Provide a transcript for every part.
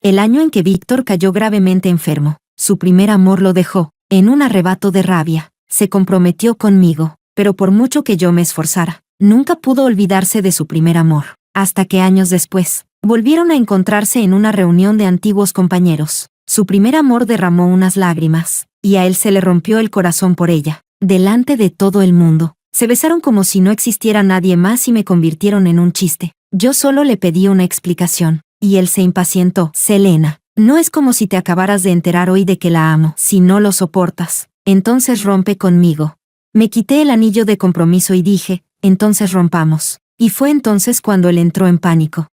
el año en que Víctor cayó gravemente enfermo. Su primer amor lo dejó. En un arrebato de rabia, se comprometió conmigo, pero por mucho que yo me esforzara, nunca pudo olvidarse de su primer amor. Hasta que años después, volvieron a encontrarse en una reunión de antiguos compañeros. Su primer amor derramó unas lágrimas, y a él se le rompió el corazón por ella. Delante de todo el mundo, se besaron como si no existiera nadie más y me convirtieron en un chiste. Yo solo le pedí una explicación, y él se impacientó. Selena, no es como si te acabaras de enterar hoy de que la amo. Si no lo soportas, entonces rompe conmigo. Me quité el anillo de compromiso y dije, entonces rompamos. Y fue entonces cuando él entró en pánico.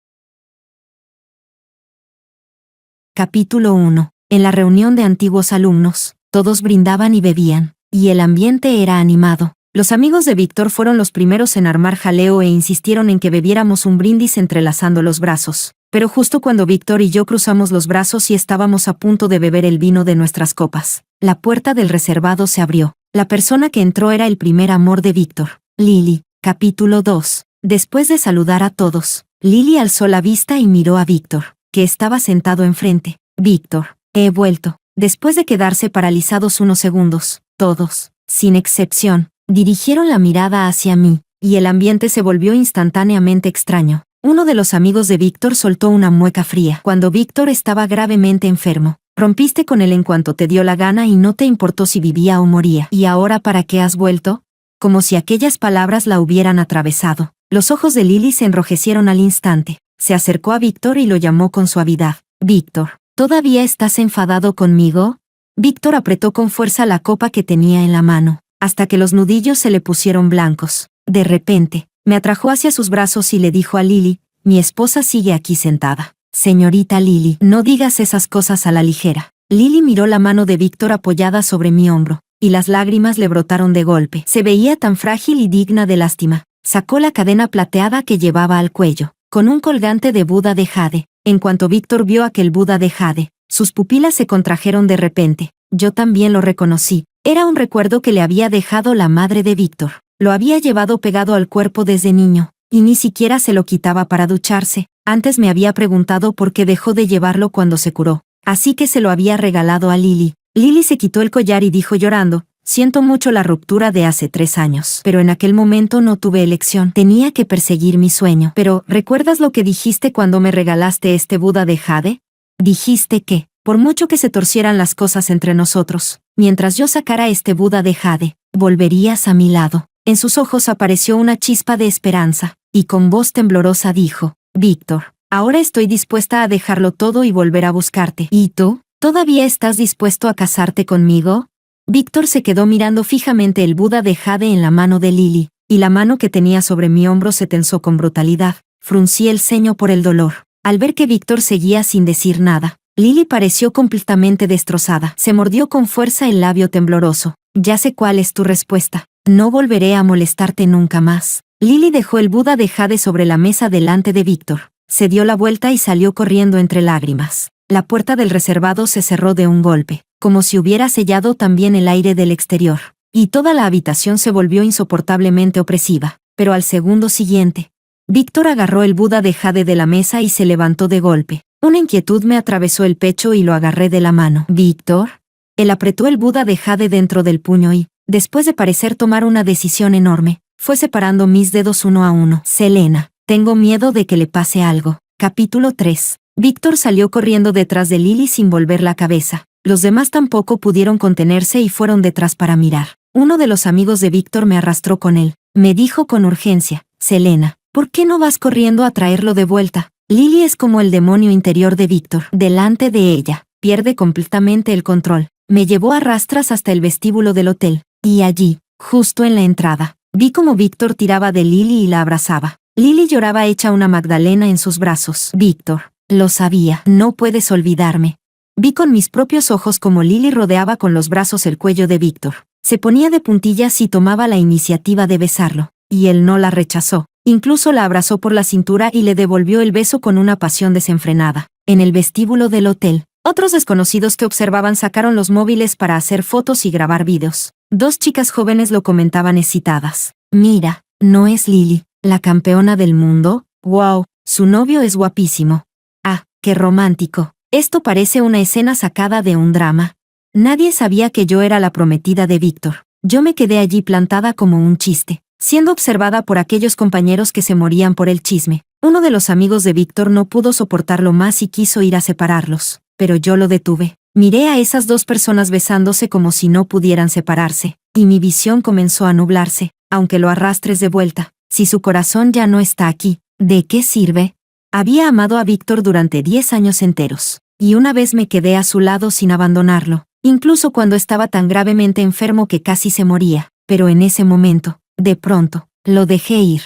Capítulo 1. En la reunión de antiguos alumnos, todos brindaban y bebían, y el ambiente era animado. Los amigos de Víctor fueron los primeros en armar jaleo e insistieron en que bebiéramos un brindis entrelazando los brazos. Pero justo cuando Víctor y yo cruzamos los brazos y estábamos a punto de beber el vino de nuestras copas, la puerta del reservado se abrió. La persona que entró era el primer amor de Víctor, Lily. Capítulo 2. Después de saludar a todos, Lily alzó la vista y miró a Víctor, que estaba sentado enfrente. Víctor, he vuelto. Después de quedarse paralizados unos segundos, todos, sin excepción, dirigieron la mirada hacia mí, y el ambiente se volvió instantáneamente extraño. Uno de los amigos de Víctor soltó una mueca fría. Cuando Víctor estaba gravemente enfermo, rompiste con él en cuanto te dio la gana y no te importó si vivía o moría. ¿Y ahora para qué has vuelto? Como si aquellas palabras la hubieran atravesado. Los ojos de Lily se enrojecieron al instante. Se acercó a Víctor y lo llamó con suavidad. Víctor, ¿todavía estás enfadado conmigo? Víctor apretó con fuerza la copa que tenía en la mano, hasta que los nudillos se le pusieron blancos. De repente, me atrajo hacia sus brazos y le dijo a Lily, mi esposa sigue aquí sentada. Señorita Lily, no digas esas cosas a la ligera. Lily miró la mano de Víctor apoyada sobre mi hombro, y las lágrimas le brotaron de golpe. Se veía tan frágil y digna de lástima. Sacó la cadena plateada que llevaba al cuello, con un colgante de Buda de jade. En cuanto Víctor vio aquel Buda de jade, sus pupilas se contrajeron de repente. Yo también lo reconocí. Era un recuerdo que le había dejado la madre de Víctor. Lo había llevado pegado al cuerpo desde niño, y ni siquiera se lo quitaba para ducharse. Antes me había preguntado por qué dejó de llevarlo cuando se curó. Así que se lo había regalado a Lily. Lily se quitó el collar y dijo llorando, siento mucho la ruptura de hace 3 años, pero en aquel momento no tuve elección. Tenía que perseguir mi sueño. Pero, ¿recuerdas lo que dijiste cuando me regalaste este Buda de jade? Dijiste que, por mucho que se torcieran las cosas entre nosotros, mientras yo sacara este Buda de jade, volverías a mi lado. En sus ojos apareció una chispa de esperanza, y con voz temblorosa dijo, Víctor, ahora estoy dispuesta a dejarlo todo y volver a buscarte. ¿Y tú? ¿Todavía estás dispuesto a casarte conmigo? Víctor se quedó mirando fijamente el Buda de jade en la mano de Lily, y la mano que tenía sobre mi hombro se tensó con brutalidad. Fruncí el ceño por el dolor. Al ver que Víctor seguía sin decir nada, Lily pareció completamente destrozada. Se mordió con fuerza el labio tembloroso. Ya sé cuál es tu respuesta. No volveré a molestarte nunca más. Lily dejó el Buda de jade sobre la mesa delante de Víctor. Se dio la vuelta y salió corriendo entre lágrimas. La puerta del reservado se cerró de un golpe, como si hubiera sellado también el aire del exterior, y toda la habitación se volvió insoportablemente opresiva. Pero al segundo siguiente, Víctor agarró el Buda de jade de la mesa y se levantó de golpe. Una inquietud me atravesó el pecho y lo agarré de la mano. ¿Víctor? Él apretó el Buda de jade dentro del puño y, después de parecer tomar una decisión enorme, fue separando mis dedos uno a uno. Selena, tengo miedo de que le pase algo. Capítulo 3. Víctor salió corriendo detrás de Lily sin volver la cabeza. Los demás tampoco pudieron contenerse y fueron detrás para mirar. Uno de los amigos de Víctor me arrastró con él. Me dijo con urgencia, Selena, ¿por qué no vas corriendo a traerlo de vuelta? Lily es como el demonio interior de Víctor. Delante de ella, pierde completamente el control. Me llevó a rastras hasta el vestíbulo del hotel, y allí, justo en la entrada, vi cómo Víctor tiraba de Lily y la abrazaba. Lily lloraba hecha una magdalena en sus brazos. Víctor, lo sabía, no puedes olvidarme. Vi con mis propios ojos cómo Lily rodeaba con los brazos el cuello de Víctor. Se ponía de puntillas y tomaba la iniciativa de besarlo, y él no la rechazó. Incluso la abrazó por la cintura y le devolvió el beso con una pasión desenfrenada. En el vestíbulo del hotel, otros desconocidos que observaban sacaron los móviles para hacer fotos y grabar vídeos. 2 chicas jóvenes lo comentaban excitadas. Mira, ¿no es Lily, la campeona del mundo? ¡Wow! Su novio es guapísimo. Ah, qué romántico. Esto parece una escena sacada de un drama. Nadie sabía que yo era la prometida de Víctor. Yo me quedé allí plantada como un chiste, siendo observada por aquellos compañeros que se morían por el chisme. Uno de los amigos de Víctor no pudo soportarlo más y quiso ir a separarlos, pero yo lo detuve. Miré a esas dos personas besándose como si no pudieran separarse, y mi visión comenzó a nublarse. Aunque lo arrastres de vuelta, si su corazón ya no está aquí, ¿de qué sirve? Había amado a Víctor durante 10 años enteros, y una vez me quedé a su lado sin abandonarlo, incluso cuando estaba tan gravemente enfermo que casi se moría, pero en ese momento, de pronto, lo dejé ir.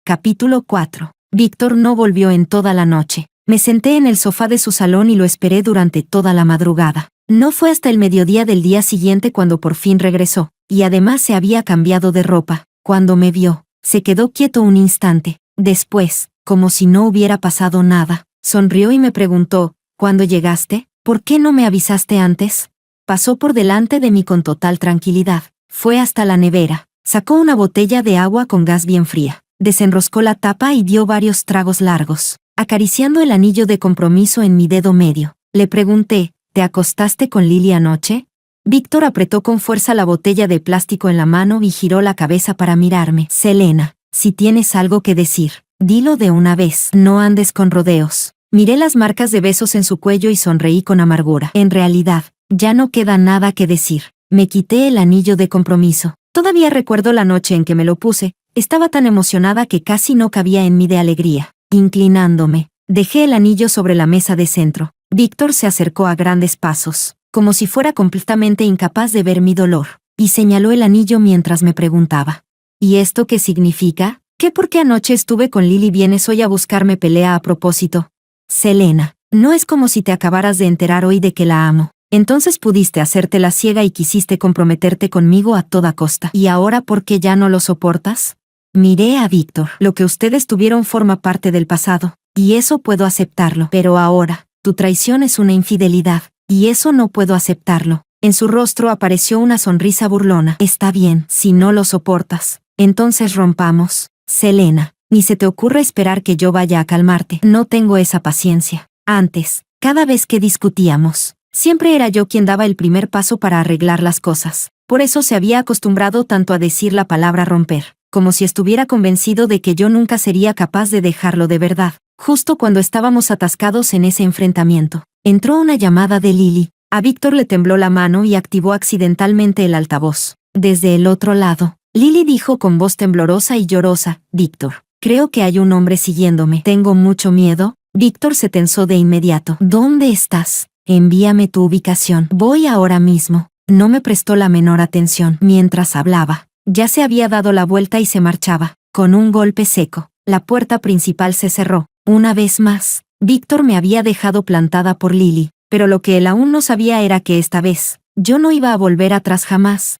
Capítulo 4. Víctor no volvió en toda la noche. Me senté en el sofá de su salón y lo esperé durante toda la madrugada. No fue hasta el mediodía del día siguiente cuando por fin regresó, y además se había cambiado de ropa. Cuando me vio, se quedó quieto un instante. Después, como si no hubiera pasado nada, sonrió y me preguntó, ¿cuándo llegaste? ¿Por qué no me avisaste antes? Pasó por delante de mí con total tranquilidad. Fue hasta la nevera, sacó una botella de agua con gas bien fría, desenroscó la tapa y dio varios tragos largos, acariciando el anillo de compromiso en mi dedo medio. Le pregunté, ¿te acostaste con Lily anoche? Víctor apretó con fuerza la botella de plástico en la mano y giró la cabeza para mirarme. Selena, si tienes algo que decir, dilo de una vez. No andes con rodeos. Miré las marcas de besos en su cuello y sonreí con amargura. En realidad, ya no queda nada que decir. Me quité el anillo de compromiso. Todavía recuerdo la noche en que me lo puse. Estaba tan emocionada que casi no cabía en mí de alegría. Inclinándome, dejé el anillo sobre la mesa de centro. Víctor se acercó a grandes pasos, como si fuera completamente incapaz de ver mi dolor, y señaló el anillo mientras me preguntaba, ¿y esto qué significa? ¿Qué porque anoche estuve con Lily vienes hoy a buscarme pelea a propósito? Selena, no es como si te acabaras de enterar hoy de que la amo. Entonces pudiste hacerte la ciega y quisiste comprometerte conmigo a toda costa. ¿Y ahora por qué ya no lo soportas? Miré a Víctor. Lo que ustedes tuvieron forma parte del pasado, y eso puedo aceptarlo. Pero ahora, tu traición es una infidelidad, y eso no puedo aceptarlo. En su rostro apareció una sonrisa burlona. Está bien, si no lo soportas, entonces rompamos. Selena, ni se te ocurra esperar que yo vaya a calmarte. No tengo esa paciencia. Antes, cada vez que discutíamos, siempre era yo quien daba el primer paso para arreglar las cosas. Por eso se había acostumbrado tanto a decir la palabra romper, como si estuviera convencido de que yo nunca sería capaz de dejarlo de verdad. Justo cuando estábamos atascados en ese enfrentamiento, entró una llamada de Lily. A Víctor le tembló la mano y activó accidentalmente el altavoz. Desde el otro lado, Lily dijo con voz temblorosa y llorosa, Víctor, creo que hay un hombre siguiéndome. Tengo mucho miedo. Víctor se tensó de inmediato. ¿Dónde estás? Envíame tu ubicación. Voy ahora mismo. No me prestó la menor atención mientras hablaba. Ya se había dado la vuelta y se marchaba. Con un golpe seco, la puerta principal se cerró. Una vez más, Víctor me había dejado plantada por Lily, pero lo que él aún no sabía era que esta vez, yo no iba a volver atrás jamás.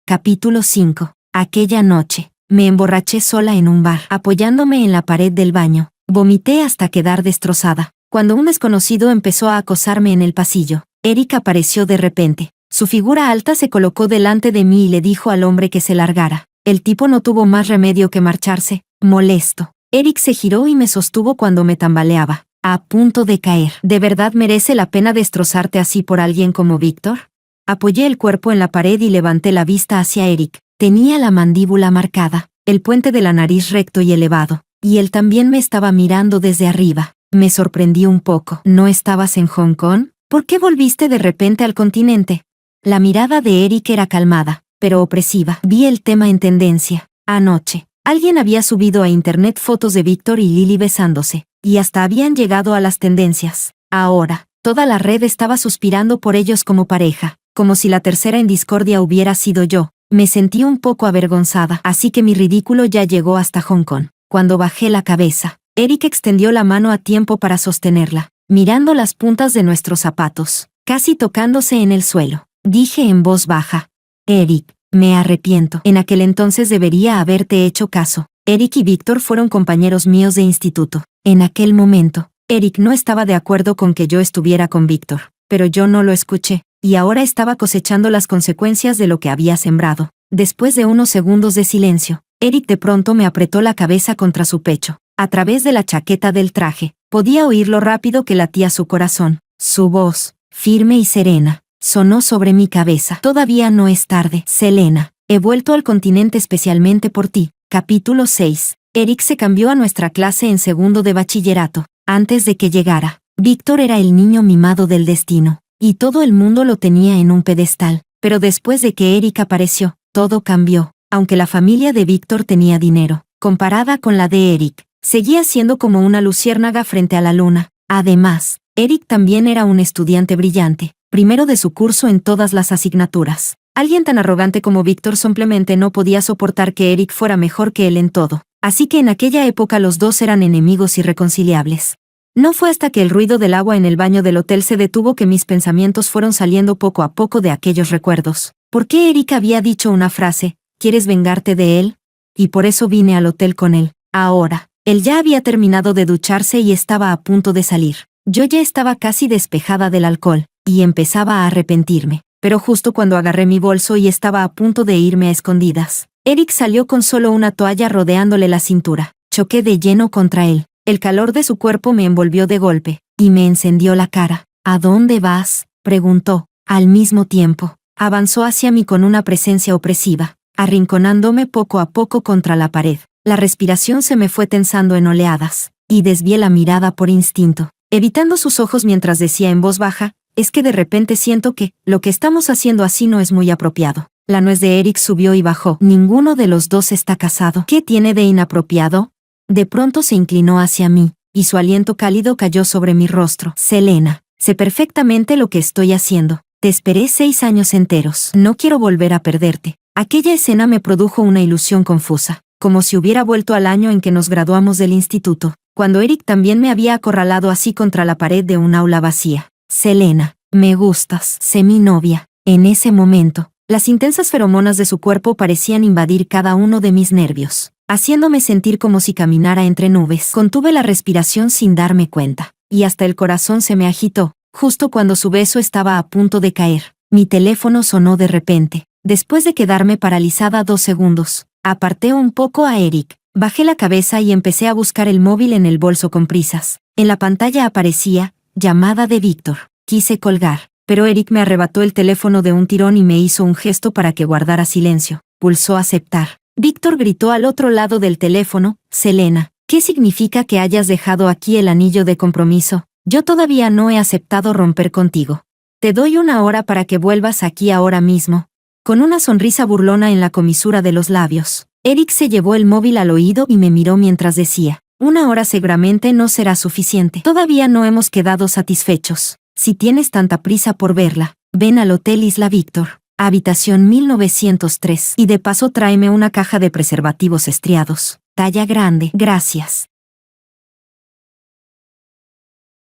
Capítulo 5. Aquella noche, me emborraché sola en un bar, apoyándome en la pared del baño. Vomité hasta quedar destrozada. Cuando un desconocido empezó a acosarme en el pasillo, Eric apareció de repente. Su figura alta se colocó delante de mí y le dijo al hombre que se largara. El tipo no tuvo más remedio que marcharse, molesto. Eric se giró y me sostuvo cuando me tambaleaba, a punto de caer. ¿De verdad merece la pena destrozarte así por alguien como Víctor? Apoyé el cuerpo en la pared y levanté la vista hacia Eric. Tenía la mandíbula marcada, el puente de la nariz recto y elevado, y él también me estaba mirando desde arriba. Me sorprendí un poco. ¿No estabas en Hong Kong? ¿Por qué volviste de repente al continente? La mirada de Eric era calmada, pero opresiva. Vi el tema en tendencia. Anoche, alguien había subido a internet fotos de Víctor y Lily besándose, y hasta habían llegado a las tendencias. Ahora, toda la red estaba suspirando por ellos como pareja, como si la tercera en discordia hubiera sido yo. Me sentí un poco avergonzada, así que mi ridículo ya llegó hasta Hong Kong. Cuando bajé la cabeza, Eric extendió la mano a tiempo para sostenerla, mirando las puntas de nuestros zapatos, casi tocándose en el suelo. Dije en voz baja, Eric, me arrepiento. En aquel entonces debería haberte hecho caso. Eric y Víctor fueron compañeros míos de instituto. En aquel momento, Eric no estaba de acuerdo con que yo estuviera con Víctor, pero yo no lo escuché, y ahora estaba cosechando las consecuencias de lo que había sembrado. Después de unos segundos de silencio, Eric de pronto me apretó la cabeza contra su pecho. A través de la chaqueta del traje, podía oír lo rápido que latía su corazón. Su voz, firme y serena, sonó sobre mi cabeza. Todavía no es tarde, Selena. He vuelto al continente especialmente por ti. Capítulo 6. Eric se cambió a nuestra clase en segundo de bachillerato. Antes de que llegara, Víctor era el niño mimado del destino, y todo el mundo lo tenía en un pedestal. Pero después de que Eric apareció, todo cambió. Aunque la familia de Víctor tenía dinero, comparada con la de Eric, seguía siendo como una luciérnaga frente a la luna. Además, Eric también era un estudiante brillante, primero de su curso en todas las asignaturas. Alguien tan arrogante como Víctor simplemente no podía soportar que Eric fuera mejor que él en todo. Así que en aquella época los dos eran enemigos irreconciliables. No fue hasta que el ruido del agua en el baño del hotel se detuvo que mis pensamientos fueron saliendo poco a poco de aquellos recuerdos. ¿Por qué Eric había dicho una frase? ¿Quieres vengarte de él? Y por eso vine al hotel con él. Ahora, él ya había terminado de ducharse y estaba a punto de salir. Yo ya estaba casi despejada del alcohol, y empezaba a arrepentirme. Pero justo cuando agarré mi bolso y estaba a punto de irme a escondidas, Eric salió con solo una toalla rodeándole la cintura. Choqué de lleno contra él. El calor de su cuerpo me envolvió de golpe, y me encendió la cara. ¿A dónde vas?, preguntó. Al mismo tiempo, avanzó hacia mí con una presencia opresiva, arrinconándome poco a poco contra la pared. La respiración se me fue tensando en oleadas, y desvié la mirada por instinto, evitando sus ojos mientras decía en voz baja, es que de repente siento que, lo que estamos haciendo así no es muy apropiado. La nuez de Eric subió y bajó. Ninguno de los dos está casado. ¿Qué tiene de inapropiado? De pronto se inclinó hacia mí, y su aliento cálido cayó sobre mi rostro. Selena, sé perfectamente lo que estoy haciendo. Te esperé 6 años enteros. No quiero volver a perderte. Aquella escena me produjo una ilusión confusa, como si hubiera vuelto al año en que nos graduamos del instituto, cuando Eric también me había acorralado así contra la pared de un aula vacía. Selena, me gustas. Sé mi novia. En ese momento, las intensas feromonas de su cuerpo parecían invadir cada uno de mis nervios, haciéndome sentir como si caminara entre nubes. Contuve la respiración sin darme cuenta, y hasta el corazón se me agitó, justo cuando su beso estaba a punto de caer. Mi teléfono sonó de repente. Después de quedarme paralizada 2 segundos, aparté un poco a Eric, bajé la cabeza y empecé a buscar el móvil en el bolso con prisas. En la pantalla aparecía, llamada de Víctor. Quise colgar, pero Eric me arrebató el teléfono de un tirón y me hizo un gesto para que guardara silencio. Pulsó aceptar. Víctor gritó al otro lado del teléfono, Selena, ¿qué significa que hayas dejado aquí el anillo de compromiso? Yo todavía no he aceptado romper contigo. Te doy 1 hora para que vuelvas aquí ahora mismo. Con una sonrisa burlona en la comisura de los labios, Eric se llevó el móvil al oído y me miró mientras decía, 1 hora seguramente no será suficiente. Todavía no hemos quedado satisfechos. Si tienes tanta prisa por verla, ven al Hotel Isla Víctor, habitación 1903, y de paso tráeme una caja de preservativos estriados, talla grande. Gracias.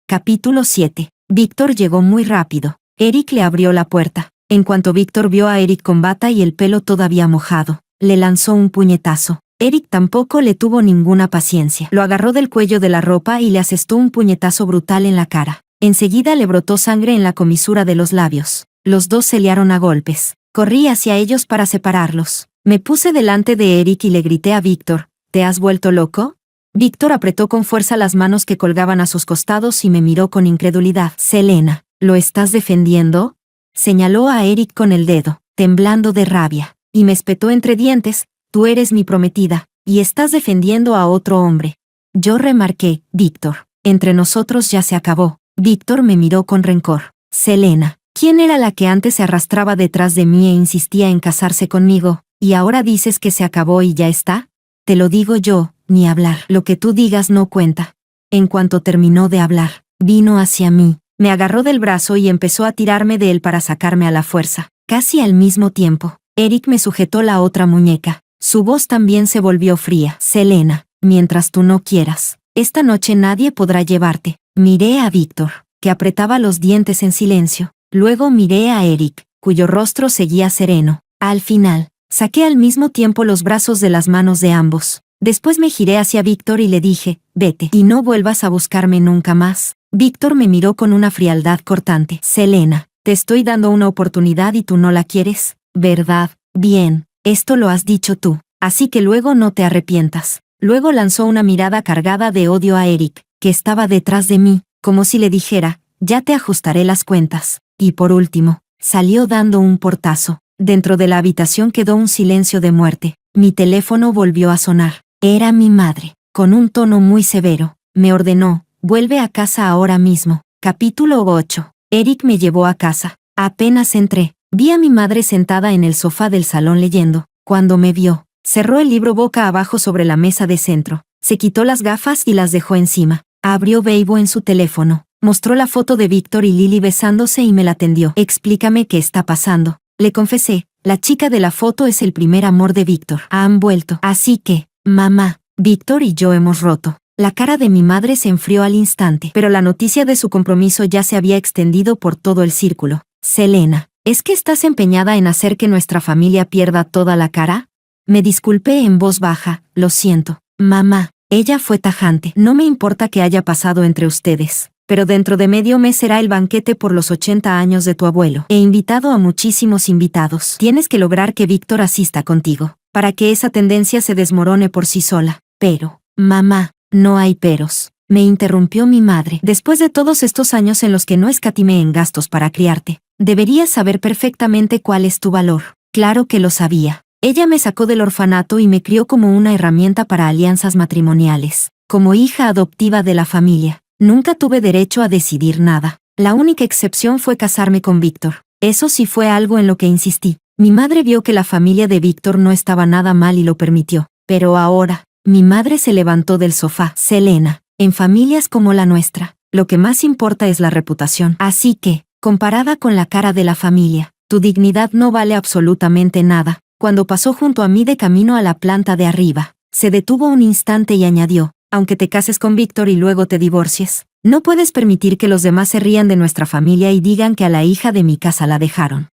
Capítulo 7. Víctor llegó muy rápido. Eric le abrió la puerta. En cuanto Víctor vio a Eric con bata y el pelo todavía mojado, le lanzó un puñetazo. Eric tampoco le tuvo ninguna paciencia. Lo agarró del cuello de la ropa y le asestó un puñetazo brutal en la cara. Enseguida le brotó sangre en la comisura de los labios. Los dos se liaron a golpes. Corrí hacia ellos para separarlos. Me puse delante de Eric y le grité a Víctor, ¿te has vuelto loco? Víctor apretó con fuerza las manos que colgaban a sus costados y me miró con incredulidad. Selena, ¿lo estás defendiendo? Señaló a Eric con el dedo, temblando de rabia, y me espetó entre dientes, tú eres mi prometida, y estás defendiendo a otro hombre. Yo remarqué, Víctor, entre nosotros ya se acabó. Víctor me miró con rencor. Selena, ¿quién era la que antes se arrastraba detrás de mí e insistía en casarse conmigo, y ahora dices que se acabó y ya está? Te lo digo yo, ni hablar. Lo que tú digas no cuenta. En cuanto terminó de hablar, vino hacia mí. Me agarró del brazo y empezó a tirarme de él para sacarme a la fuerza. Casi al mismo tiempo, Eric me sujetó la otra muñeca. Su voz también se volvió fría. Selena, mientras tú no quieras, esta noche nadie podrá llevarte. Miré a Víctor, que apretaba los dientes en silencio. Luego miré a Eric, cuyo rostro seguía sereno. Al final, saqué al mismo tiempo los brazos de las manos de ambos. Después me giré hacia Víctor y le dije, vete, y no vuelvas a buscarme nunca más. Víctor me miró con una frialdad cortante. Selena, te estoy dando una oportunidad y tú no la quieres, ¿verdad? Bien, esto lo has dicho tú. así que luego no te arrepientas. Luego lanzó una mirada cargada de odio a Eric, que estaba detrás de mí, como si le dijera, ya te ajustaré las cuentas. Y por último, salió dando un portazo. Dentro de la habitación quedó un silencio de muerte. Mi teléfono volvió a sonar. Era mi madre. Con un tono muy severo, me ordenó, vuelve a casa ahora mismo. Capítulo 8. Eric me llevó a casa. Apenas entré, vi a mi madre sentada en el sofá del salón leyendo. Cuando me vio, cerró el libro boca abajo sobre la mesa de centro, se quitó las gafas y las dejó encima. Abrió Weibo en su teléfono, mostró la foto de Víctor y Lily besándose y me la tendió. Explícame qué está pasando. Le confesé, la chica de la foto es el primer amor de Víctor. Han vuelto. Así que, mamá, Víctor y yo hemos roto. La cara de mi madre se enfrió al instante, pero la noticia de su compromiso ya se había extendido por todo el círculo. Selena, ¿es que estás empeñada en hacer que nuestra familia pierda toda la cara? Me disculpé en voz baja, lo siento. Mamá, ella fue tajante. No me importa qué haya pasado entre ustedes, pero dentro de medio mes será el banquete por los 80 años de tu abuelo. He invitado a muchísimos invitados. Tienes que lograr que Víctor asista contigo, para que esa tendencia se desmorone por sí sola. Pero, mamá, no hay peros. Me interrumpió mi madre. Después de todos estos años en los que no escatimé en gastos para criarte, deberías saber perfectamente cuál es tu valor. Claro que lo sabía. Ella me sacó del orfanato y me crió como una herramienta para alianzas matrimoniales. Como hija adoptiva de la familia, nunca tuve derecho a decidir nada. La única excepción fue casarme con Víctor. Eso sí fue algo en lo que insistí. Mi madre vio que la familia de Víctor no estaba nada mal y lo permitió. Pero ahora, mi madre se levantó del sofá. Selena, en familias como la nuestra, lo que más importa es la reputación. Así que, comparada con la cara de la familia, tu dignidad no vale absolutamente nada. Cuando pasó junto a mí de camino a la planta de arriba, se detuvo un instante y añadió, aunque te cases con Víctor y luego te divorcies, no puedes permitir que los demás se rían de nuestra familia y digan que a la hija de mi casa la dejaron.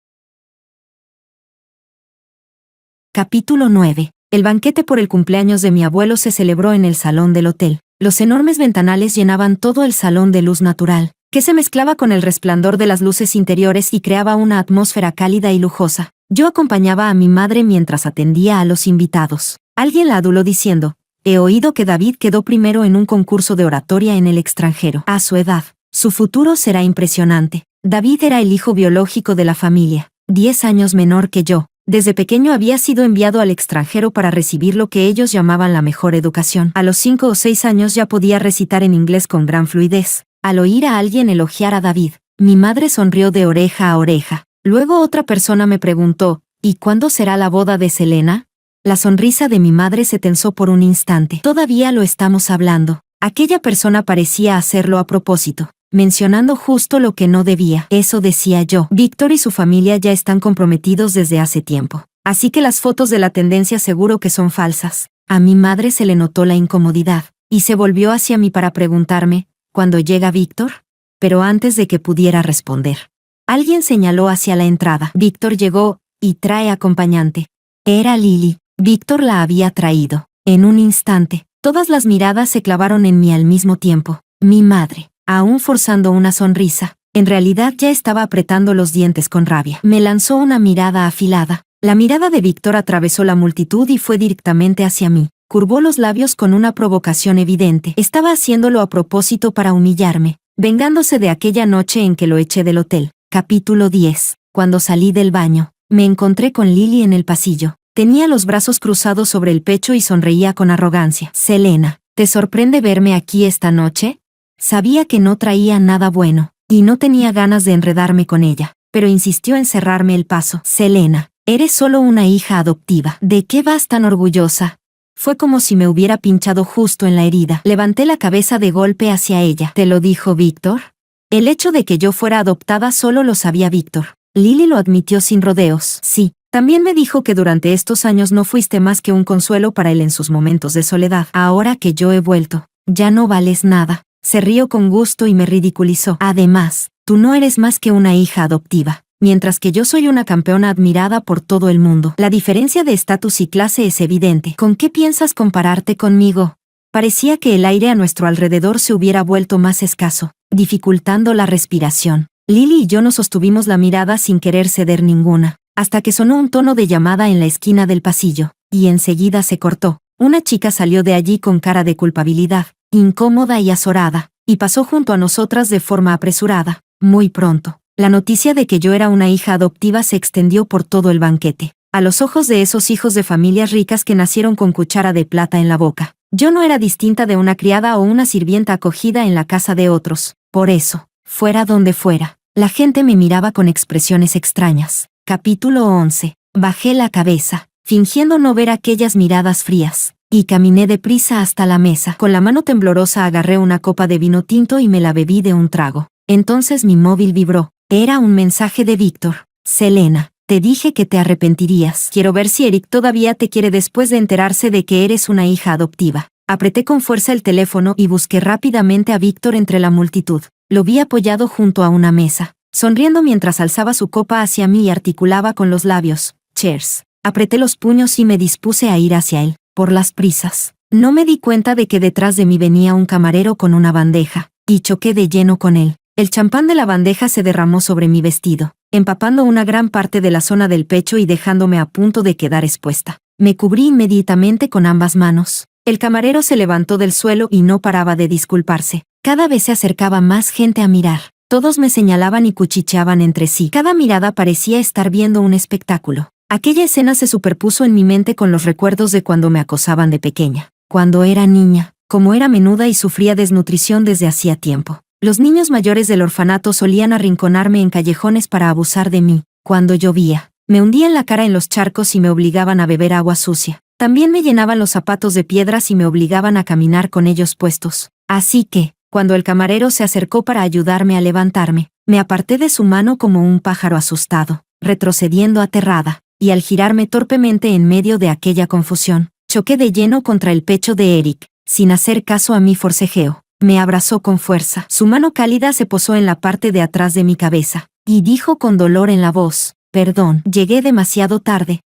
Capítulo 9. El banquete por el cumpleaños de mi abuelo se celebró en el salón del hotel. Los enormes ventanales llenaban todo el salón de luz natural, que se mezclaba con el resplandor de las luces interiores y creaba una atmósfera cálida y lujosa. Yo acompañaba a mi madre mientras atendía a los invitados. Alguien la aduló diciendo, he oído que David quedó primero en un concurso de oratoria en el extranjero. A su edad, su futuro será impresionante. David era el hijo biológico de la familia, 10 años menor que yo. Desde pequeño había sido enviado al extranjero para recibir lo que ellos llamaban la mejor educación. A los 5 o 6 años ya podía recitar en inglés con gran fluidez. Al oír a alguien elogiar a David, mi madre sonrió de oreja a oreja. Luego otra persona me preguntó, ¿y cuándo será la boda de Selena? La sonrisa de mi madre se tensó por un instante. Todavía lo estamos hablando. Aquella persona parecía hacerlo a propósito, mencionando justo lo que no debía. Eso decía yo. Víctor y su familia ya están comprometidos desde hace tiempo. Así que las fotos de la tendencia seguro que son falsas. A mi madre se le notó la incomodidad, y se volvió hacia mí para preguntarme, ¿cuándo llega Víctor? Pero antes de que pudiera responder, alguien señaló hacia la entrada. Víctor llegó, y trae acompañante. Era Lily. Víctor la había traído. En un instante, todas las miradas se clavaron en mí al mismo tiempo. Mi madre, aún forzando una sonrisa, en realidad ya estaba apretando los dientes con rabia. Me lanzó una mirada afilada. La mirada de Víctor atravesó la multitud y fue directamente hacia mí. Curvó los labios con una provocación evidente. Estaba haciéndolo a propósito para humillarme, vengándose de aquella noche en que lo eché del hotel. Capítulo 10. Cuando salí del baño, me encontré con Lily en el pasillo. Tenía los brazos cruzados sobre el pecho y sonreía con arrogancia. Selena, ¿te sorprende verme aquí esta noche? Sabía que no traía nada bueno, y no tenía ganas de enredarme con ella, pero insistió en cerrarme el paso. Selena, eres solo una hija adoptiva. ¿De qué vas tan orgullosa? Fue como si me hubiera pinchado justo en la herida. Levanté la cabeza de golpe hacia ella. ¿Te lo dijo Víctor? El hecho de que yo fuera adoptada solo lo sabía Víctor. Lily lo admitió sin rodeos. Sí, también me dijo que durante estos años no fuiste más que un consuelo para él en sus momentos de soledad. Ahora que yo he vuelto, ya no vales nada. Se rió con gusto y me ridiculizó. Además, tú no eres más que una hija adoptiva, mientras que yo soy una campeona admirada por todo el mundo. La diferencia de estatus y clase es evidente. ¿Con qué piensas compararte conmigo? Parecía que el aire a nuestro alrededor se hubiera vuelto más escaso, dificultando la respiración. Lily y yo nos sostuvimos la mirada sin querer ceder ninguna, hasta que sonó un tono de llamada en la esquina del pasillo. y enseguida se cortó. Una chica salió de allí con cara de culpabilidad, incómoda y azorada, y pasó junto a nosotras de forma apresurada. Muy pronto, la noticia de que yo era una hija adoptiva se extendió por todo el banquete. A los ojos de esos hijos de familias ricas que nacieron con cuchara de plata en la boca, yo no era distinta de una criada o una sirvienta acogida en la casa de otros. Por eso, fuera donde fuera, la gente me miraba con expresiones extrañas. Capítulo 11. Bajé la cabeza, fingiendo no ver aquellas miradas frías, y caminé deprisa hasta la mesa. Con la mano temblorosa agarré una copa de vino tinto y me la bebí de un trago. Entonces mi móvil vibró. Era un mensaje de Víctor. Selena, te dije que te arrepentirías. Quiero ver si Eric todavía te quiere después de enterarse de que eres una hija adoptiva. Apreté con fuerza el teléfono y busqué rápidamente a Víctor entre la multitud. Lo vi apoyado junto a una mesa, sonriendo mientras alzaba su copa hacia mí y articulaba con los labios: cheers. Apreté los puños y me dispuse a ir hacia él. Por las prisas, no me di cuenta de que detrás de mí venía un camarero con una bandeja, y choqué de lleno con él. El champán de la bandeja se derramó sobre mi vestido, empapando una gran parte de la zona del pecho y dejándome a punto de quedar expuesta. Me cubrí inmediatamente con ambas manos. El camarero se levantó del suelo y no paraba de disculparse. Cada vez se acercaba más gente a mirar. Todos me señalaban y cuchicheaban entre sí. Cada mirada parecía estar viendo un espectáculo. Aquella escena se superpuso en mi mente con los recuerdos de cuando me acosaban de pequeña. Cuando era niña, como era menuda y sufría desnutrición desde hacía tiempo. Los niños mayores del orfanato solían arrinconarme en callejones para abusar de mí. Cuando llovía, me hundían la cara en los charcos y me obligaban a beber agua sucia. También me llenaban los zapatos de piedras y me obligaban a caminar con ellos puestos. Así que, cuando el camarero se acercó para ayudarme a levantarme, me aparté de su mano como un pájaro asustado, retrocediendo aterrada. Y al girarme torpemente en medio de aquella confusión, choqué de lleno contra el pecho de Eric. Sin hacer caso a mi forcejeo, me abrazó con fuerza. Su mano cálida se posó en la parte de atrás de mi cabeza, y dijo con dolor en la voz: perdón, llegué demasiado tarde.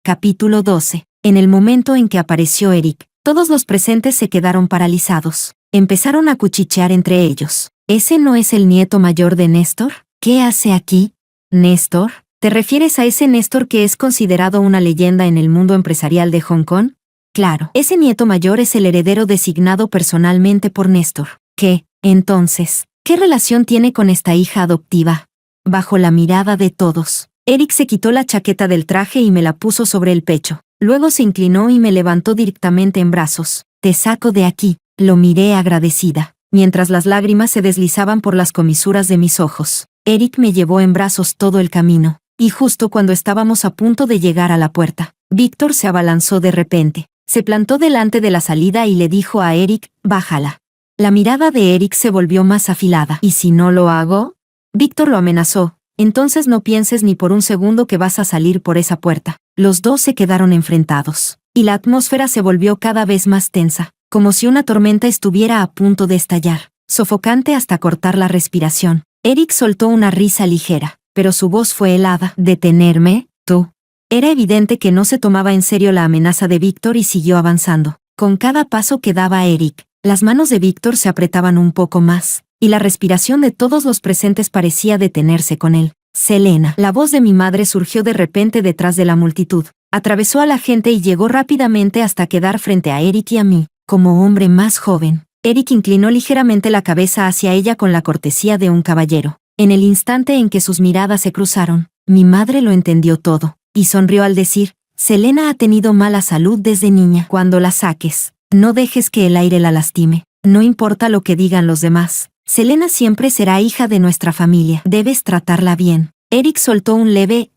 Capítulo 12. En el momento en que apareció Eric, todos los presentes se quedaron paralizados. Empezaron a cuchichear entre ellos. ¿Ese no es el nieto mayor de Néstor? ¿Qué hace aquí? ¿Néstor? ¿Te refieres a ese Néstor que es considerado una leyenda en el mundo empresarial de Hong Kong? Claro, ese nieto mayor es el heredero designado personalmente por Néstor. ¿Qué, entonces, qué relación tiene con esta hija adoptiva? Bajo la mirada de todos, Eric se quitó la chaqueta del traje y me la puso sobre el pecho. Luego se inclinó y me levantó directamente en brazos. Te saco de aquí. Lo miré agradecida, mientras las lágrimas se deslizaban por las comisuras de mis ojos. Eric me llevó en brazos todo el camino, y justo cuando estábamos a punto de llegar a la puerta, Víctor se abalanzó de repente. Se plantó delante de la salida y le dijo a Eric: bájala. La mirada de Eric se volvió más afilada. ¿Y si no lo hago? Víctor lo amenazó. Entonces no pienses ni por un segundo que vas a salir por esa puerta. Los dos se quedaron enfrentados, y la atmósfera se volvió cada vez más tensa, como si una tormenta estuviera a punto de estallar, sofocante hasta cortar la respiración. Eric soltó una risa ligera, pero su voz fue helada. ¿Detenerme, tú? Era evidente que no se tomaba en serio la amenaza de Víctor y siguió avanzando. Con cada paso que daba Eric, las manos de Víctor se apretaban un poco más, y la respiración de todos los presentes parecía detenerse con él. Selena. La voz de mi madre surgió de repente detrás de la multitud. Atravesó a la gente y llegó rápidamente hasta quedar frente a Eric y a mí. Como hombre más joven, Eric inclinó ligeramente la cabeza hacia ella con la cortesía de un caballero. En el instante en que sus miradas se cruzaron, mi madre lo entendió todo, y sonrió al decir: Selena ha tenido mala salud desde niña. Cuando la saques, no dejes que el aire la lastime. No importa lo que digan los demás. Selena siempre será hija de nuestra familia. Debes tratarla bien. Eric soltó un leve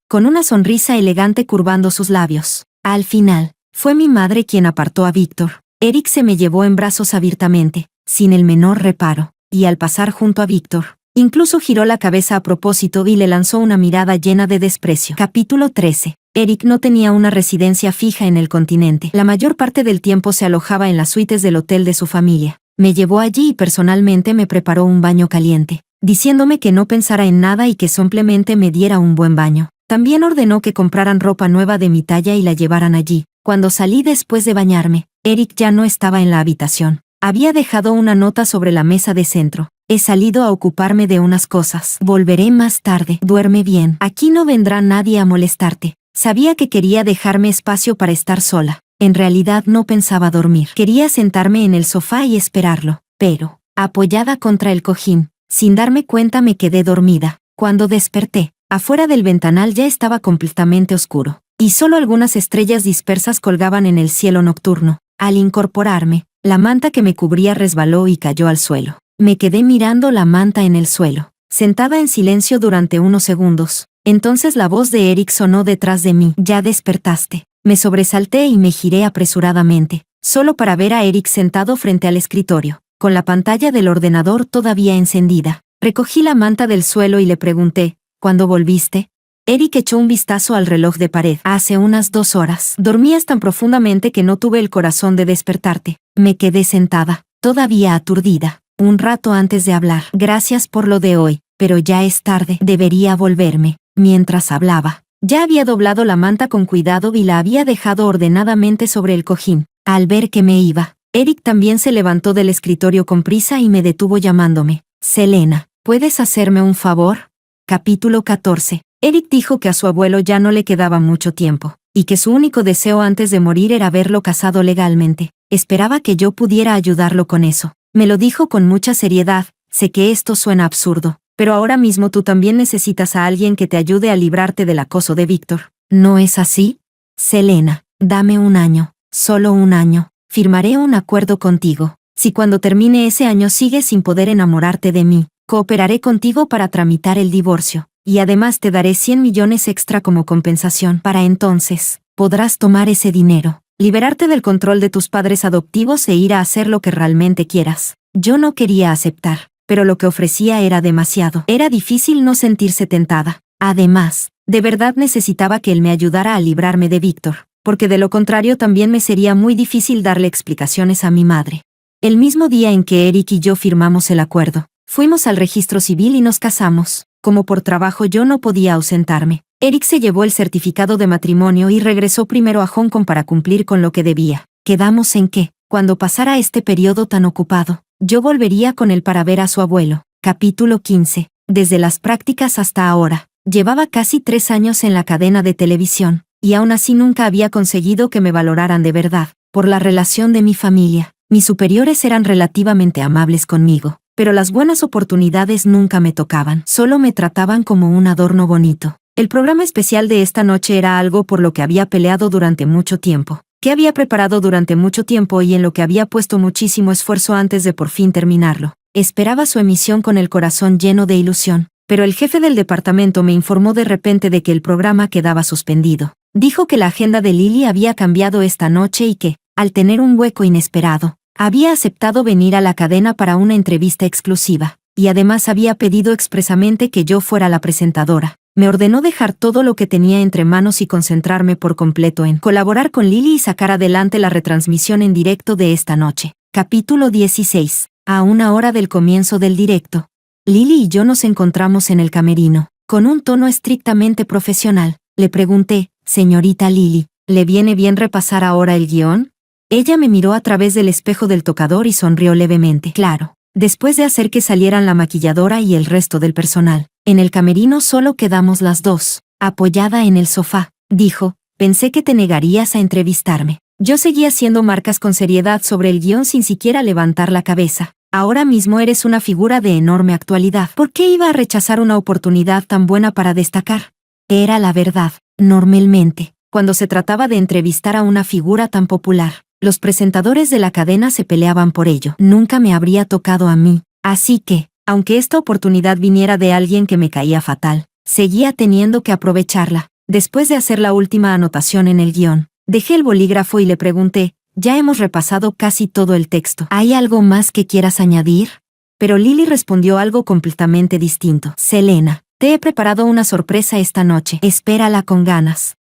con una sonrisa elegante curvando sus labios. Al final, fue mi madre quien apartó a Víctor. Eric se me llevó en brazos abiertamente, sin el menor reparo, y al pasar junto a Víctor, incluso giró la cabeza a propósito y le lanzó una mirada llena de desprecio. Capítulo 13. Eric no tenía una residencia fija en el continente. La mayor parte del tiempo se alojaba en las suites del hotel de su familia. Me llevó allí y personalmente me preparó un baño caliente, diciéndome que no pensara en nada y que simplemente me diera un buen baño. También ordenó que compraran ropa nueva de mi talla y la llevaran allí. Cuando salí después de bañarme, Eric ya no estaba en la habitación. Había dejado una nota sobre la mesa de centro. He salido a ocuparme de unas cosas. Volveré más tarde. Duerme bien. Aquí no vendrá nadie a molestarte. Sabía que quería dejarme espacio para estar sola. En realidad no pensaba dormir. Quería sentarme en el sofá y esperarlo. Pero, apoyada contra el cojín, sin darme cuenta me quedé dormida. Cuando desperté, afuera del ventanal ya estaba completamente oscuro, y solo algunas estrellas dispersas colgaban en el cielo nocturno. Al incorporarme, la manta que me cubría resbaló y cayó al suelo. Me quedé mirando la manta en el suelo, sentada en silencio durante unos segundos. Entonces la voz de Eric sonó detrás de mí. «¿Ya despertaste?». Me sobresalté y me giré apresuradamente, solo para ver a Eric sentado frente al escritorio, con la pantalla del ordenador todavía encendida. Recogí la manta del suelo y le pregunté, «¿Cuándo volviste?». Eric echó un vistazo al reloj de pared. «Hace unas 2 horas. Dormías tan profundamente que no tuve el corazón de despertarte». Me quedé sentada, todavía aturdida, un rato antes de hablar. «Gracias por lo de hoy, pero ya es tarde. Debería volverme». Mientras hablaba, ya había doblado la manta con cuidado y la había dejado ordenadamente sobre el cojín. Al ver que me iba, Eric también se levantó del escritorio con prisa y me detuvo llamándome. «Selena, ¿puedes hacerme un favor?». Capítulo 14. Eric dijo que a su abuelo ya no le quedaba mucho tiempo, y que su único deseo antes de morir era verlo casado legalmente. Esperaba que yo pudiera ayudarlo con eso. Me lo dijo con mucha seriedad. «Sé que esto suena absurdo, pero ahora mismo tú también necesitas a alguien que te ayude a librarte del acoso de Víctor. ¿No es así? Selena, dame 1 año, solo 1 año. Firmaré un acuerdo contigo. Si cuando termine ese año sigues sin poder enamorarte de mí, cooperaré contigo para tramitar el divorcio, y además te daré 100 millones extra como compensación. Para entonces, podrás tomar ese dinero, liberarte del control de tus padres adoptivos e ir a hacer lo que realmente quieras». Yo no quería aceptar, pero lo que ofrecía era demasiado. Era difícil no sentirse tentada. Además, de verdad necesitaba que él me ayudara a librarme de Víctor, porque de lo contrario también me sería muy difícil darle explicaciones a mi madre. El mismo día en que Eric y yo firmamos el acuerdo, fuimos al registro civil y nos casamos. Como por trabajo yo no podía ausentarme. Eric se llevó el certificado de matrimonio y regresó primero a Hong Kong para cumplir con lo que debía. Quedamos en que, cuando pasara este periodo tan ocupado, yo volvería con él para ver a su abuelo. Capítulo 15. Desde las prácticas hasta ahora, llevaba casi 3 años en la cadena de televisión, y aún así nunca había conseguido que me valoraran de verdad. Por la relación de mi familia, mis superiores eran relativamente amables conmigo, pero las buenas oportunidades nunca me tocaban. Solo me trataban como un adorno bonito. El programa especial de esta noche era algo por lo que había peleado durante mucho tiempo, que había preparado durante mucho tiempo y en lo que había puesto muchísimo esfuerzo antes de por fin terminarlo. Esperaba su emisión con el corazón lleno de ilusión, pero el jefe del departamento me informó de repente de que el programa quedaba suspendido. Dijo que la agenda de Lily había cambiado esta noche y que, al tener un hueco inesperado, había aceptado venir a la cadena para una entrevista exclusiva, y además había pedido expresamente que yo fuera la presentadora. Me ordenó dejar todo lo que tenía entre manos y concentrarme por completo en colaborar con Lily y sacar adelante la retransmisión en directo de esta noche. Capítulo 16. A 1 hora del comienzo del directo, Lily y yo nos encontramos en el camerino. Con un tono estrictamente profesional, le pregunté, «Señorita Lily, ¿le viene bien repasar ahora el guión?». Ella me miró a través del espejo del tocador y sonrió levemente. «Claro». Después de hacer que salieran la maquilladora y el resto del personal, en el camerino solo quedamos las dos. Apoyada en el sofá, dijo, «Pensé que te negarías a entrevistarme». Yo seguía haciendo marcas con seriedad sobre el guión sin siquiera levantar la cabeza. «Ahora mismo eres una figura de enorme actualidad. ¿Por qué iba a rechazar una oportunidad tan buena para destacar?». Era la verdad. Normalmente, cuando se trataba de entrevistar a una figura tan popular, los presentadores de la cadena se peleaban por ello. Nunca me habría tocado a mí. Así que, aunque esta oportunidad viniera de alguien que me caía fatal, seguía teniendo que aprovecharla. Después de hacer la última anotación en el guión, dejé el bolígrafo y le pregunté, «Ya hemos repasado casi todo el texto. ¿Hay algo más que quieras añadir?». Pero Lily respondió algo completamente distinto. «Selena, te he preparado una sorpresa esta noche. Espérala con ganas».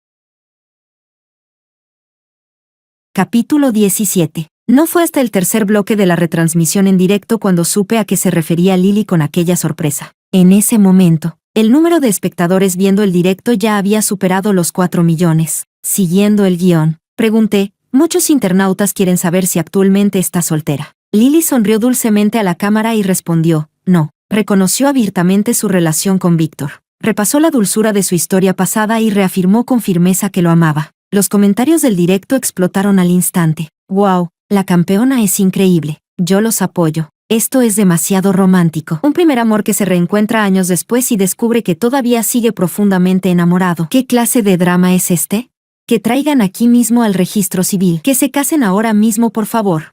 Capítulo 17. No fue hasta el tercer bloque de la retransmisión en directo cuando supe a qué se refería Lily con aquella sorpresa. En ese momento, el número de espectadores viendo el directo ya había superado los 4 millones. Siguiendo el guión, pregunté, «Muchos internautas quieren saber si actualmente está soltera». Lily sonrió dulcemente a la cámara y respondió, no. Reconoció abiertamente su relación con Víctor. Repasó la dulzura de su historia pasada y reafirmó con firmeza que lo amaba. Los comentarios del directo explotaron al instante. ¡Wow! La campeona es increíble. Yo los apoyo. Esto es demasiado romántico. Un primer amor que se reencuentra años después y descubre que todavía sigue profundamente enamorado. ¿Qué clase de drama es este? Que traigan aquí mismo al registro civil. Que se casen ahora mismo, por favor.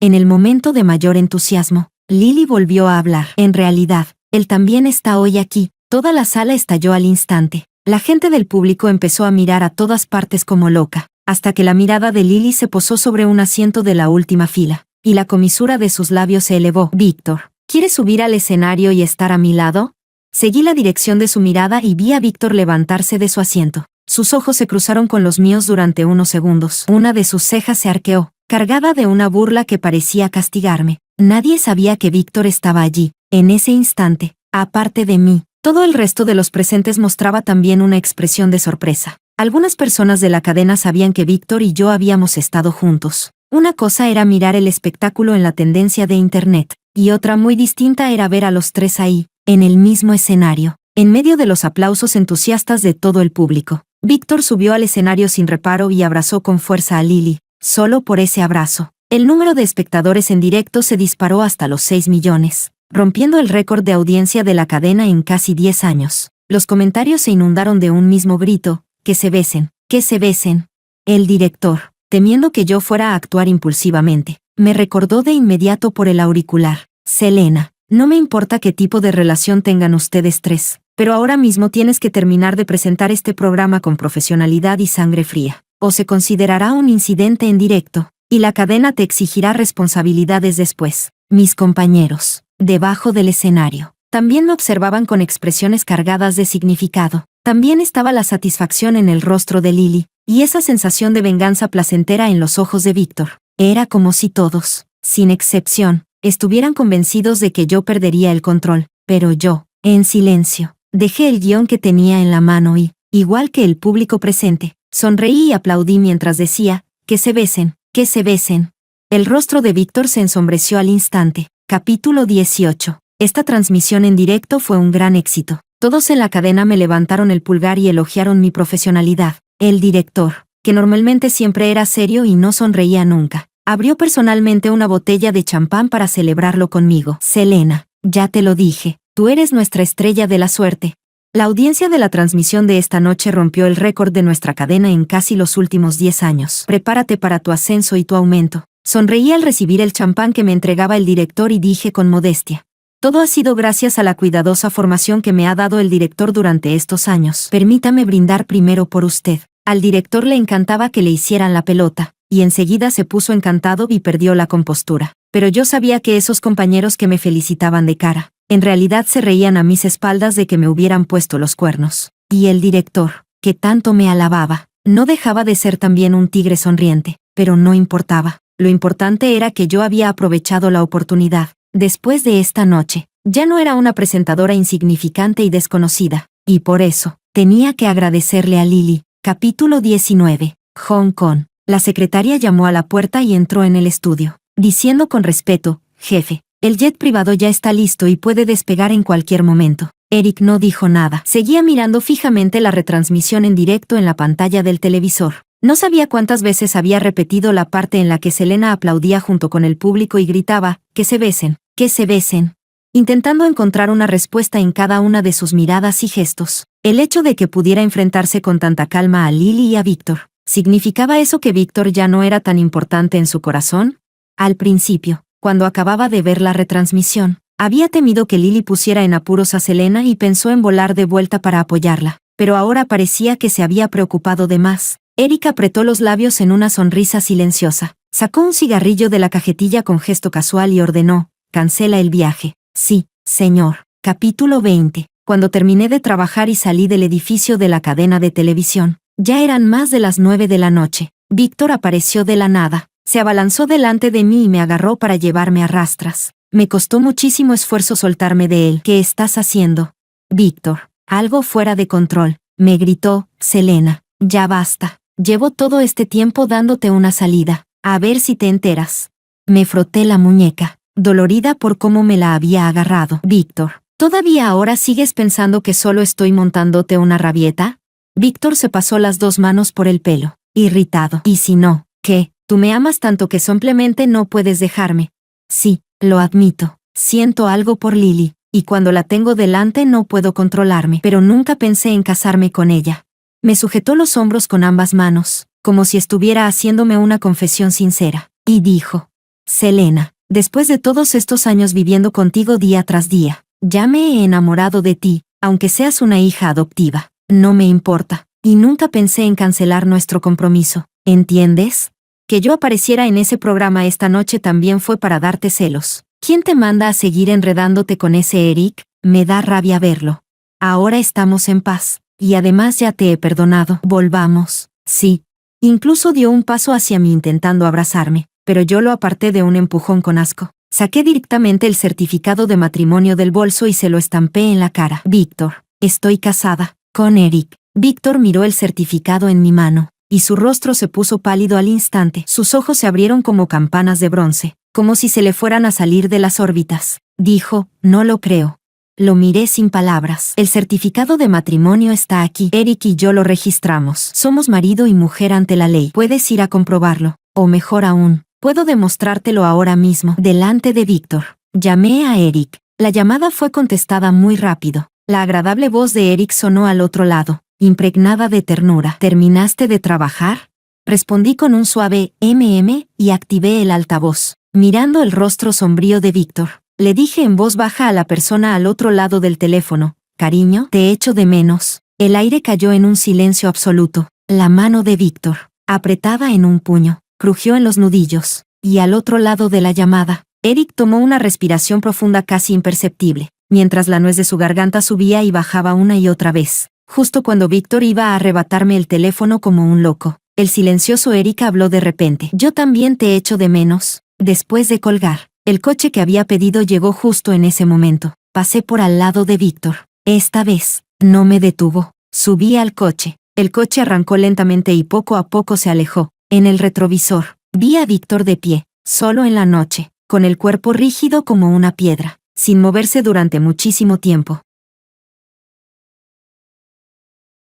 En el momento de mayor entusiasmo, Lily volvió a hablar. En realidad, él también está hoy aquí. Toda la sala estalló al instante. La gente del público empezó a mirar a todas partes como loca, hasta que la mirada de Lily se posó sobre un asiento de la última fila, y la comisura de sus labios se elevó. Víctor, ¿quieres subir al escenario y estar a mi lado? Seguí la dirección de su mirada y vi a Víctor levantarse de su asiento. Sus ojos se cruzaron con los míos durante unos segundos. Una de sus cejas se arqueó, cargada de una burla que parecía castigarme. Nadie sabía que Víctor estaba allí, en ese instante, aparte de mí. Todo el resto de los presentes mostraba también una expresión de sorpresa. Algunas personas de la cadena sabían que Víctor y yo habíamos estado juntos. Una cosa era mirar el espectáculo en la tendencia de Internet, y otra muy distinta era ver a los tres ahí, en el mismo escenario, en medio de los aplausos entusiastas de todo el público. Víctor subió al escenario sin reparo y abrazó con fuerza a Lily. Solo por ese abrazo, el número de espectadores en directo se disparó hasta los 6 millones. Rompiendo el récord de audiencia de la cadena en casi 10 años. Los comentarios se inundaron de un mismo grito: que se besen, que se besen. El director, temiendo que yo fuera a actuar impulsivamente, me recordó de inmediato por el auricular: Selena, no me importa qué tipo de relación tengan ustedes tres, pero ahora mismo tienes que terminar de presentar este programa con profesionalidad y sangre fría, o se considerará un incidente en directo, y la cadena te exigirá responsabilidades después. Mis compañeros, debajo del escenario, también me observaban con expresiones cargadas de significado. También estaba la satisfacción en el rostro de Lily, y esa sensación de venganza placentera en los ojos de Víctor. Era como si todos, sin excepción, estuvieran convencidos de que yo perdería el control, pero yo, en silencio, dejé el guión que tenía en la mano y, igual que el público presente, sonreí y aplaudí mientras decía: que se besen, que se besen. El rostro de Víctor se ensombreció al instante. Capítulo 18. Esta transmisión en directo fue un gran éxito. Todos en la cadena me levantaron el pulgar y elogiaron mi profesionalidad. El director, que normalmente siempre era serio y no sonreía nunca, abrió personalmente una botella de champán para celebrarlo conmigo. Selena, ya te lo dije, tú eres nuestra estrella de la suerte. La audiencia de la transmisión de esta noche rompió el récord de nuestra cadena en casi los últimos 10 años. Prepárate para tu ascenso y tu aumento. Sonreí al recibir el champán que me entregaba el director y dije con modestia: todo ha sido gracias a la cuidadosa formación que me ha dado el director durante estos años. Permítame brindar primero por usted. Al director le encantaba que le hicieran la pelota, y enseguida se puso encantado y perdió la compostura. Pero yo sabía que esos compañeros que me felicitaban de cara, en realidad se reían a mis espaldas de que me hubieran puesto los cuernos. Y el director, que tanto me alababa, no dejaba de ser también un tigre sonriente, pero no importaba. Lo importante era que yo había aprovechado la oportunidad. Después de esta noche, ya no era una presentadora insignificante y desconocida, y por eso, tenía que agradecerle a Lily. Capítulo 19. Hong Kong. La secretaria llamó a la puerta y entró en el estudio, diciendo con respeto: jefe, el jet privado ya está listo y puede despegar en cualquier momento. Eric no dijo nada. Seguía mirando fijamente la retransmisión en directo en la pantalla del televisor. No sabía cuántas veces había repetido la parte en la que Selena aplaudía junto con el público y gritaba: que se besen, intentando encontrar una respuesta en cada una de sus miradas y gestos. El hecho de que pudiera enfrentarse con tanta calma a Lily y a Víctor, ¿significaba eso que Víctor ya no era tan importante en su corazón? Al principio, cuando acababa de ver la retransmisión, había temido que Lily pusiera en apuros a Selena y pensó en volar de vuelta para apoyarla, pero ahora parecía que se había preocupado de más. Eric apretó los labios en una sonrisa silenciosa, sacó un cigarrillo de la cajetilla con gesto casual y ordenó: cancela el viaje. Sí, señor. Capítulo 20. Cuando terminé de trabajar y salí del edificio de la cadena de televisión, ya eran más de las 9 de la noche. Víctor apareció de la nada, se abalanzó delante de mí y me agarró para llevarme a rastras. Me costó muchísimo esfuerzo soltarme de él. ¿Qué estás haciendo? Víctor, algo fuera de control, me gritó. Selena, ya basta. Llevo todo este tiempo dándote una salida, a ver si te enteras. Me froté la muñeca. dolorida por cómo me la había agarrado. Víctor, ¿todavía ahora sigues pensando que solo estoy montándote una rabieta? Víctor se pasó las dos manos por el pelo, irritado. ¿Y si no? ¿Qué? Tú me amas tanto que simplemente no puedes dejarme. Sí, lo admito. Siento algo por Lily, y cuando la tengo delante no puedo controlarme, pero nunca pensé en casarme con ella. Me sujetó los hombros con ambas manos, como si estuviera haciéndome una confesión sincera, y dijo: Selena, después de todos estos años viviendo contigo día tras día, ya me he enamorado de ti, aunque seas una hija adoptiva. No me importa, y nunca pensé en cancelar nuestro compromiso, ¿entiendes? Que yo apareciera en ese programa esta noche también fue para darte celos. ¿Quién te manda a seguir enredándote con ese Eric? Me da rabia verlo. Ahora estamos en paz, y además ya te he perdonado. Volvamos. Sí. Incluso dio un paso hacia mí intentando abrazarme, pero yo lo aparté de un empujón con asco. Saqué directamente el certificado de matrimonio del bolso y se lo estampé en la cara. Víctor, estoy casada con Eric. Víctor miró el certificado en mi mano, y su rostro se puso pálido al instante. Sus ojos se abrieron como campanas de bronce, como si se le fueran a salir de las órbitas. Dijo: no lo creo. Lo miré sin palabras. El certificado de matrimonio está aquí. Eric y yo lo registramos. Somos marido y mujer ante la ley. Puedes ir a comprobarlo. O mejor aún, puedo demostrártelo ahora mismo, delante de Víctor. Llamé a Eric. La llamada fue contestada muy rápido. La agradable voz de Eric sonó al otro lado, impregnada de ternura. ¿Terminaste de trabajar? Respondí con un suave y activé el altavoz. Mirando el rostro sombrío de Víctor, le dije en voz baja a la persona al otro lado del teléfono: cariño, te echo de menos. El aire cayó en un silencio absoluto. La mano de Víctor, apretada en un puño, crujió en los nudillos, y al otro lado de la llamada, Eric tomó una respiración profunda casi imperceptible, mientras la nuez de su garganta subía y bajaba una y otra vez. Justo cuando Víctor iba a arrebatarme el teléfono como un loco, el silencioso Eric habló de repente: yo también te echo de menos. Después de colgar, el coche que había pedido llegó justo en ese momento. Pasé por al lado de Víctor. Esta vez, no me detuvo. Subí al coche. El coche arrancó lentamente y poco a poco se alejó. En el retrovisor, vi a Víctor de pie, solo en la noche, con el cuerpo rígido como una piedra, sin moverse durante muchísimo tiempo.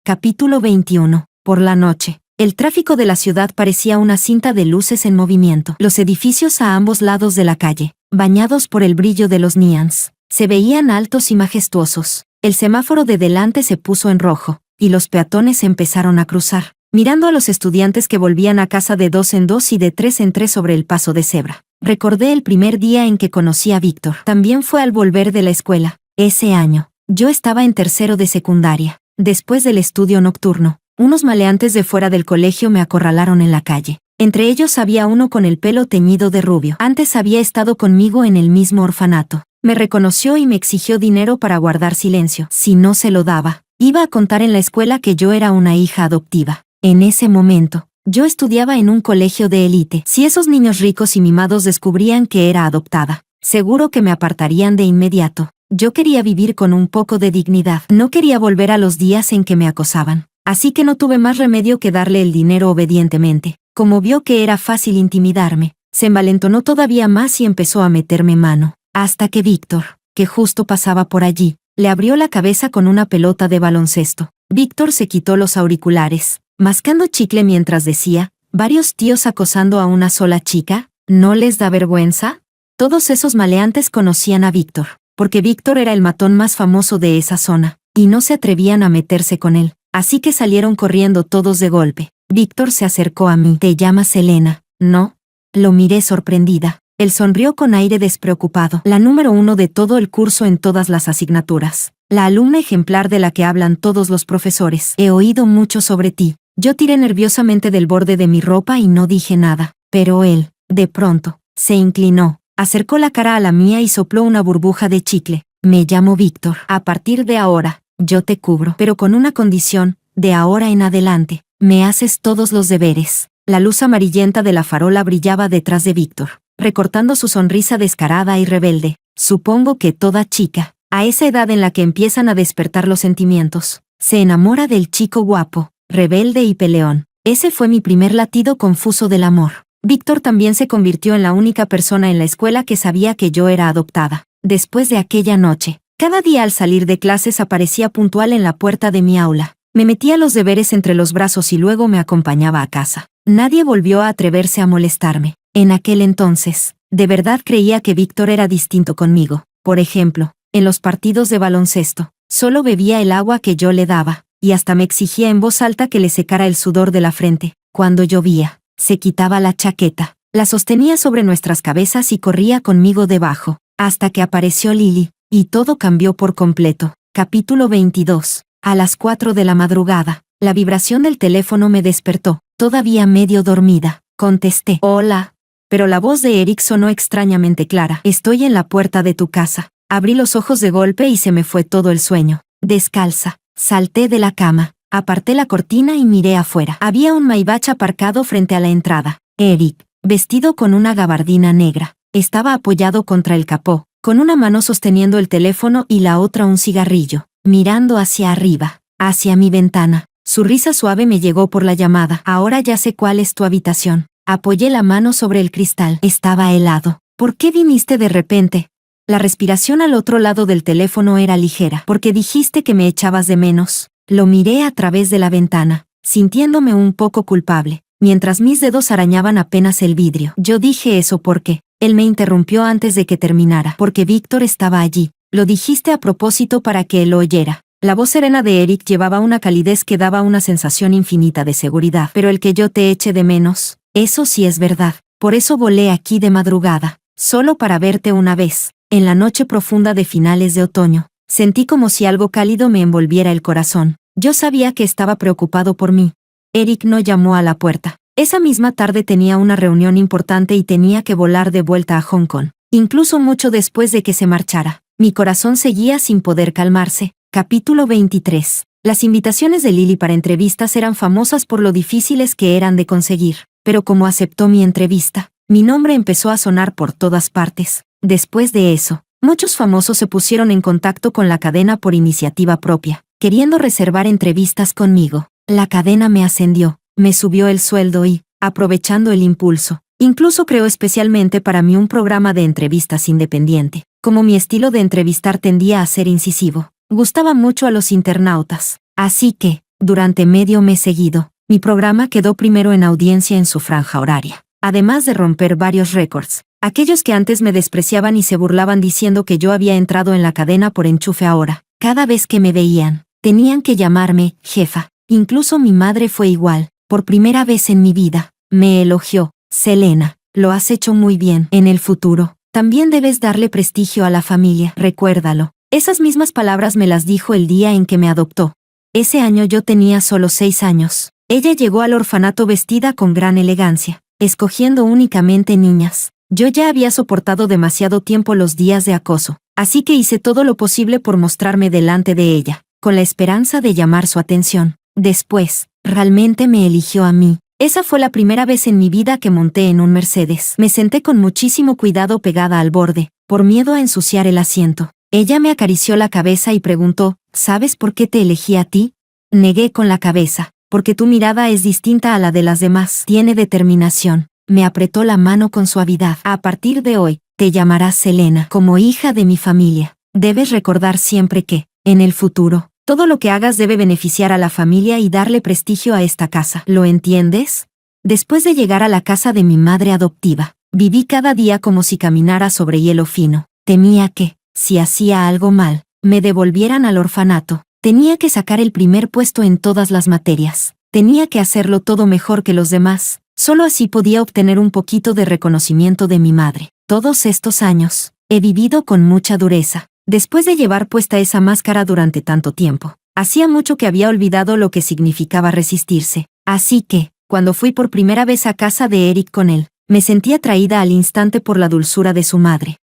Capítulo 21. Por la noche. El tráfico de la ciudad parecía una cinta de luces en movimiento. Los edificios a ambos lados de la calle, bañados por el brillo de los neons, se veían altos y majestuosos. El semáforo de delante se puso en rojo, y los peatones empezaron a cruzar, mirando a los estudiantes que volvían a casa de 2 en 2 y de 3 en 3 sobre el paso de cebra. Recordé el primer día en que conocí a Víctor. También fue al volver de la escuela. Ese año, yo estaba en tercero de secundaria. Después del estudio nocturno, unos maleantes de fuera del colegio me acorralaron en la calle. Entre ellos había uno con el pelo teñido de rubio. Antes había estado conmigo en el mismo orfanato. Me reconoció y me exigió dinero para guardar silencio. Si no se lo daba, iba a contar en la escuela que yo era una hija adoptiva. En ese momento, yo estudiaba en un colegio de élite. Si esos niños ricos y mimados descubrían que era adoptada, seguro que me apartarían de inmediato. Yo quería vivir con un poco de dignidad. No quería volver a los días en que me acosaban. Así que no tuve más remedio que darle el dinero obedientemente. Como vio que era fácil intimidarme, se envalentonó todavía más y empezó a meterme mano. Hasta que Víctor, que justo pasaba por allí, le abrió la cabeza con una pelota de baloncesto. Víctor se quitó los auriculares, mascando chicle mientras decía: ¿varios tíos acosando a una sola chica? ¿No les da vergüenza? Todos esos maleantes conocían a Víctor, porque Víctor era el matón más famoso de esa zona, y no se atrevían a meterse con él. Así que salieron corriendo todos de golpe. Víctor se acercó a mí. ¿Te llamas Selena, no? Lo miré sorprendida. Él sonrió con aire despreocupado. La número 1 de todo el curso en todas las asignaturas. La alumna ejemplar de la que hablan todos los profesores. He oído mucho sobre ti. Yo tiré nerviosamente del borde de mi ropa y no dije nada. Pero él, de pronto, se inclinó, acercó la cara a la mía y sopló una burbuja de chicle. Me llamo Víctor. A partir de ahora, yo te cubro, pero con una condición: de ahora en adelante, me haces todos los deberes. La luz amarillenta de la farola brillaba detrás de Víctor, recortando su sonrisa descarada y rebelde. Supongo que toda chica, a esa edad en la que empiezan a despertar los sentimientos, se enamora del chico guapo, rebelde y peleón. Ese fue mi primer latido confuso del amor. Víctor también se convirtió en la única persona en la escuela que sabía que yo era adoptada. Después de aquella noche, cada día al salir de clases aparecía puntual en la puerta de mi aula. Me metía los deberes entre los brazos y luego me acompañaba a casa. Nadie volvió a atreverse a molestarme. En aquel entonces, de verdad creía que Víctor era distinto conmigo. Por ejemplo, en los partidos de baloncesto, solo bebía el agua que yo le daba, y hasta me exigía en voz alta que le secara el sudor de la frente. Cuando llovía, se quitaba la chaqueta, la sostenía sobre nuestras cabezas y corría conmigo debajo, hasta que apareció Lily, y todo cambió por completo. Capítulo 22. A las 4 de la madrugada, la vibración del teléfono me despertó, todavía medio dormida. Contesté, hola. Pero la voz de Eric sonó extrañamente clara. Estoy en la puerta de tu casa. Abrí los ojos de golpe y se me fue todo el sueño. Descalza, salté de la cama, aparté la cortina y miré afuera. Había un Maybach aparcado frente a la entrada. Eric, vestido con una gabardina negra, estaba apoyado contra el capó, con una mano sosteniendo el teléfono y la otra un cigarrillo, mirando hacia arriba, hacia mi ventana. Su risa suave me llegó por la llamada. Ahora ya sé cuál es tu habitación. Apoyé la mano sobre el cristal. Estaba helado. ¿Por qué viniste de repente? La respiración al otro lado del teléfono era ligera. Porque dijiste que me echabas de menos. Lo miré a través de la ventana, sintiéndome un poco culpable, mientras mis dedos arañaban apenas el vidrio. Yo dije eso porque él me interrumpió antes de que terminara. Porque Víctor estaba allí. Lo dijiste a propósito para que él lo oyera. La voz serena de Eric llevaba una calidez que daba una sensación infinita de seguridad. Pero el que yo te eche de menos, eso sí es verdad. Por eso volé aquí de madrugada, solo para verte una vez. En la noche profunda de finales de otoño, sentí como si algo cálido me envolviera el corazón. Yo sabía que estaba preocupado por mí. Eric no llamó a la puerta. Esa misma tarde tenía una reunión importante y tenía que volar de vuelta a Hong Kong. Incluso mucho después de que se marchara, mi corazón seguía sin poder calmarse. Capítulo 23. Las invitaciones de Lily para entrevistas eran famosas por lo difíciles que eran de conseguir, pero como aceptó mi entrevista, mi nombre empezó a sonar por todas partes. Después de eso, muchos famosos se pusieron en contacto con la cadena por iniciativa propia, queriendo reservar entrevistas conmigo. La cadena me ascendió, me subió el sueldo y, aprovechando el impulso, incluso creó especialmente para mí un programa de entrevistas independiente. Como mi estilo de entrevistar tendía a ser incisivo, gustaba mucho a los internautas. Así que, durante medio mes seguido, mi programa quedó primero en audiencia en su franja horaria. Además de romper varios récords, aquellos que antes me despreciaban y se burlaban diciendo que yo había entrado en la cadena por enchufe ahora, cada vez que me veían, tenían que llamarme jefa. Incluso mi madre fue igual. Por primera vez en mi vida, me elogió. Selena, lo has hecho muy bien. En el futuro, también debes darle prestigio a la familia. Recuérdalo. Esas mismas palabras me las dijo el día en que me adoptó. Ese año yo tenía solo 6 años. Ella llegó al orfanato vestida con gran elegancia, escogiendo únicamente niñas. Yo ya había soportado demasiado tiempo los días de acoso, así que hice todo lo posible por mostrarme delante de ella, con la esperanza de llamar su atención. Después, realmente me eligió a mí. Esa fue la primera vez en mi vida que monté en un Mercedes. Me senté con muchísimo cuidado pegada al borde, por miedo a ensuciar el asiento. Ella me acarició la cabeza y preguntó, ¿sabes por qué te elegí a ti? Negué con la cabeza, porque tu mirada es distinta a la de las demás. Tiene determinación. Me apretó la mano con suavidad. A partir de hoy, te llamarás Selena. Como hija de mi familia, debes recordar siempre que, en el futuro, todo lo que hagas debe beneficiar a la familia y darle prestigio a esta casa. ¿Lo entiendes? Después de llegar a la casa de mi madre adoptiva, viví cada día como si caminara sobre hielo fino. Temía que, si hacía algo mal, me devolvieran al orfanato. Tenía que sacar el primer puesto en todas las materias. Tenía que hacerlo todo mejor que los demás. Solo así podía obtener un poquito de reconocimiento de mi madre. Todos estos años, he vivido con mucha dureza. Después de llevar puesta esa máscara durante tanto tiempo, hacía mucho que había olvidado lo que significaba resistirse. Así que, cuando fui por primera vez a casa de Eric con él, me sentí atraída al instante por la dulzura de su madre.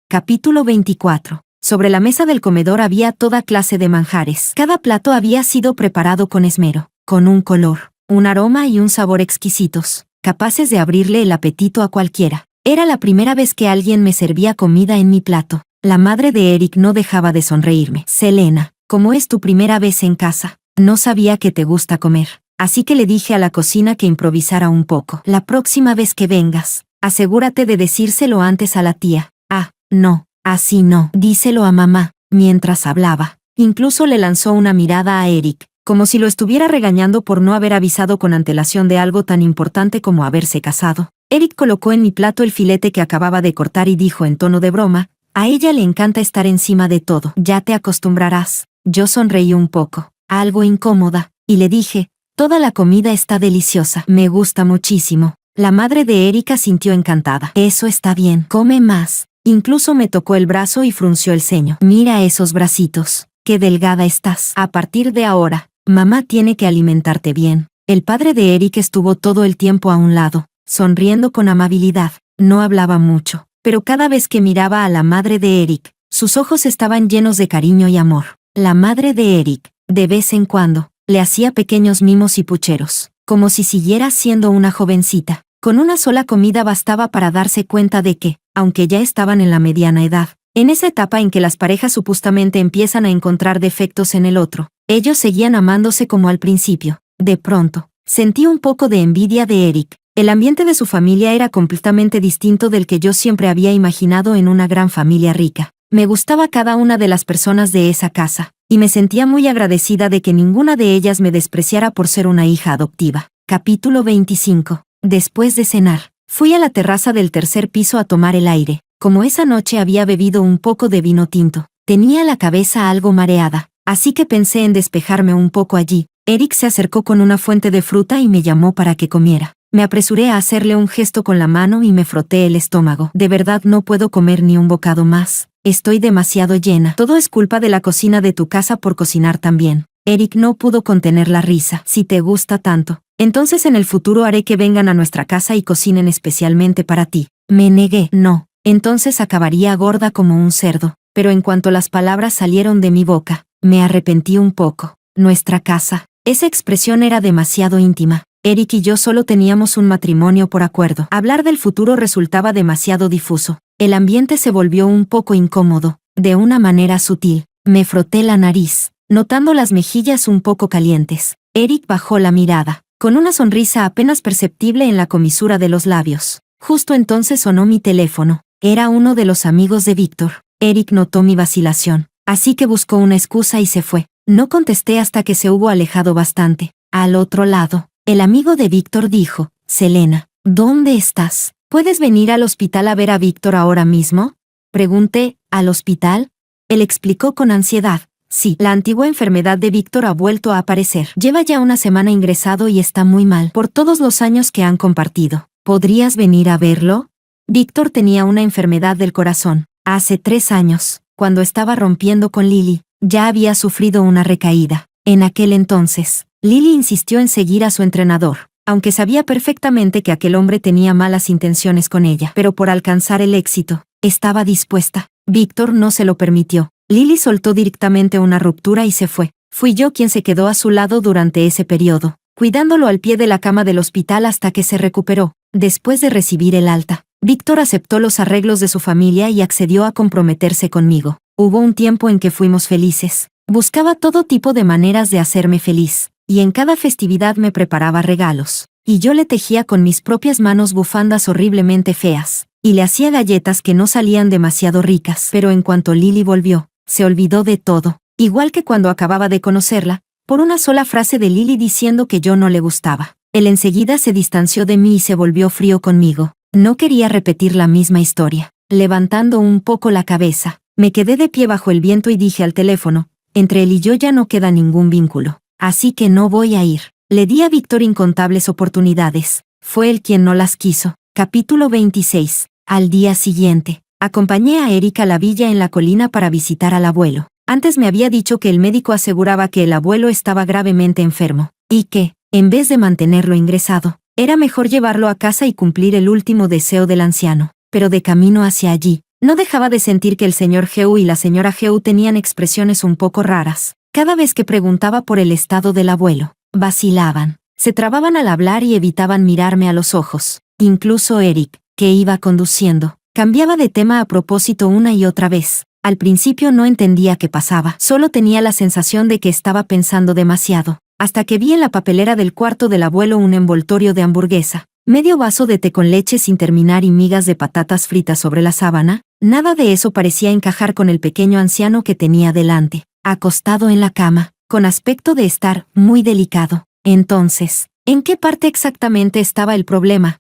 Capítulo 24. Sobre la mesa del comedor había toda clase de manjares. Cada plato había sido preparado con esmero, con un color, un aroma y un sabor exquisitos, capaces de abrirle el apetito a cualquiera. Era la primera vez que alguien me servía comida en mi plato. La madre de Eric no dejaba de sonreírme. Selena, ¿cómo es tu primera vez en casa? No sabía que te gusta comer. así que le dije a la cocina que improvisara un poco. La próxima vez que vengas, asegúrate de decírselo antes a la tía. Ah, no, así no. Díselo a mamá. Mientras hablaba, incluso le lanzó una mirada a Eric, como si lo estuviera regañando por no haber avisado con antelación de algo tan importante como haberse casado. Eric colocó en mi plato el filete que acababa de cortar y dijo en tono de broma: a ella le encanta estar encima de todo. Ya te acostumbrarás. Yo sonreí un poco, algo incómoda, y le dije: toda la comida está deliciosa. Me gusta muchísimo. La madre de Erika sintió encantada. Eso está bien. Come más. Incluso me tocó el brazo y frunció el ceño. Mira esos bracitos. Qué delgada estás. A partir de ahora, mamá tiene que alimentarte bien. El padre de Eric estuvo todo el tiempo a un lado, sonriendo con amabilidad. No hablaba mucho, pero cada vez que miraba a la madre de Eric, sus ojos estaban llenos de cariño y amor. La madre de Eric, de vez en cuando, le hacía pequeños mimos y pucheros, como si siguiera siendo una jovencita. Con una sola comida bastaba para darse cuenta de que, aunque ya estaban en la mediana edad, en esa etapa en que las parejas supuestamente empiezan a encontrar defectos en el otro, ellos seguían amándose como al principio. De pronto, sentí un poco de envidia de Eric. El ambiente de su familia era completamente distinto del que yo siempre había imaginado en una gran familia rica. Me gustaba cada una de las personas de esa casa, y me sentía muy agradecida de que ninguna de ellas me despreciara por ser una hija adoptiva. Capítulo 25. Después de cenar, fui a la terraza del tercer piso a tomar el aire. Como esa noche había bebido un poco de vino tinto, tenía la cabeza algo mareada, así que pensé en despejarme un poco allí. Eric se acercó con una fuente de fruta y me llamó para que comiera. Me apresuré a hacerle un gesto con la mano y me froté el estómago. De verdad no puedo comer ni un bocado más. Estoy demasiado llena. Todo es culpa de la cocina de tu casa por cocinar tan bien. Eric no pudo contener la risa. Si te gusta tanto, entonces en el futuro haré que vengan a nuestra casa y cocinen especialmente para ti. Me negué. No. Entonces acabaría gorda como un cerdo. Pero en cuanto las palabras salieron de mi boca, me arrepentí un poco. Nuestra casa. Esa expresión era demasiado íntima. Eric y yo solo teníamos un matrimonio por acuerdo. Hablar del futuro resultaba demasiado difuso. El ambiente se volvió un poco incómodo. De una manera sutil, me froté la nariz, notando las mejillas un poco calientes. Eric bajó la mirada, con una sonrisa apenas perceptible en la comisura de los labios. Justo entonces sonó mi teléfono. Era uno de los amigos de Víctor. Eric notó mi vacilación, así que buscó una excusa y se fue. No contesté hasta que se hubo alejado bastante. Al otro lado, el amigo de Víctor dijo: Selena, ¿dónde estás? ¿Puedes venir al hospital a ver a Víctor ahora mismo? Pregunté: ¿al hospital? Él explicó con ansiedad: sí, la antigua enfermedad de Víctor ha vuelto a aparecer. Lleva ya una semana ingresado y está muy mal por todos los años que han compartido. ¿Podrías venir a verlo? Víctor tenía una enfermedad del corazón. Hace 3 años, cuando estaba rompiendo con Lily, ya había sufrido una recaída. En aquel entonces, Lily insistió en seguir a su entrenador, aunque sabía perfectamente que aquel hombre tenía malas intenciones con ella. Pero por alcanzar el éxito, estaba dispuesta. Víctor no se lo permitió. Lily soltó directamente una ruptura y se fue. Fui yo quien se quedó a su lado durante ese periodo, cuidándolo al pie de la cama del hospital hasta que se recuperó. Después de recibir el alta, Víctor aceptó los arreglos de su familia y accedió a comprometerse conmigo. Hubo un tiempo en que fuimos felices. Buscaba todo tipo de maneras de hacerme feliz, y en cada festividad me preparaba regalos. Y yo le tejía con mis propias manos bufandas horriblemente feas, y le hacía galletas que no salían demasiado ricas. Pero en cuanto Lily volvió, se olvidó de todo, igual que cuando acababa de conocerla, por una sola frase de Lily diciendo que yo no le gustaba. Él enseguida se distanció de mí y se volvió frío conmigo. No quería repetir la misma historia. Levantando un poco la cabeza, me quedé de pie bajo el viento y dije al teléfono: entre él y yo ya no queda ningún vínculo, así que no voy a ir. Le di a Víctor incontables oportunidades. Fue él quien no las quiso. Capítulo 26. Al día siguiente, acompañé a Eric a la villa en la colina para visitar al abuelo. Antes me había dicho que el médico aseguraba que el abuelo estaba gravemente enfermo, y que, en vez de mantenerlo ingresado, era mejor llevarlo a casa y cumplir el último deseo del anciano. Pero de camino hacia allí, no dejaba de sentir que el señor Geu y la señora Geu tenían expresiones un poco raras. Cada vez que preguntaba por el estado del abuelo, vacilaban, se trababan al hablar y evitaban mirarme a los ojos. Incluso Eric, que iba conduciendo, cambiaba de tema a propósito una y otra vez. Al principio no entendía qué pasaba, solo tenía la sensación de que estaba pensando demasiado. hasta que vi en la papelera del cuarto del abuelo un envoltorio de hamburguesa, medio vaso de té con leche sin terminar y migas de patatas fritas sobre la sábana. Nada de eso parecía encajar con el pequeño anciano que tenía delante, acostado en la cama, con aspecto de estar muy delicado. Entonces, ¿en qué parte exactamente estaba el problema?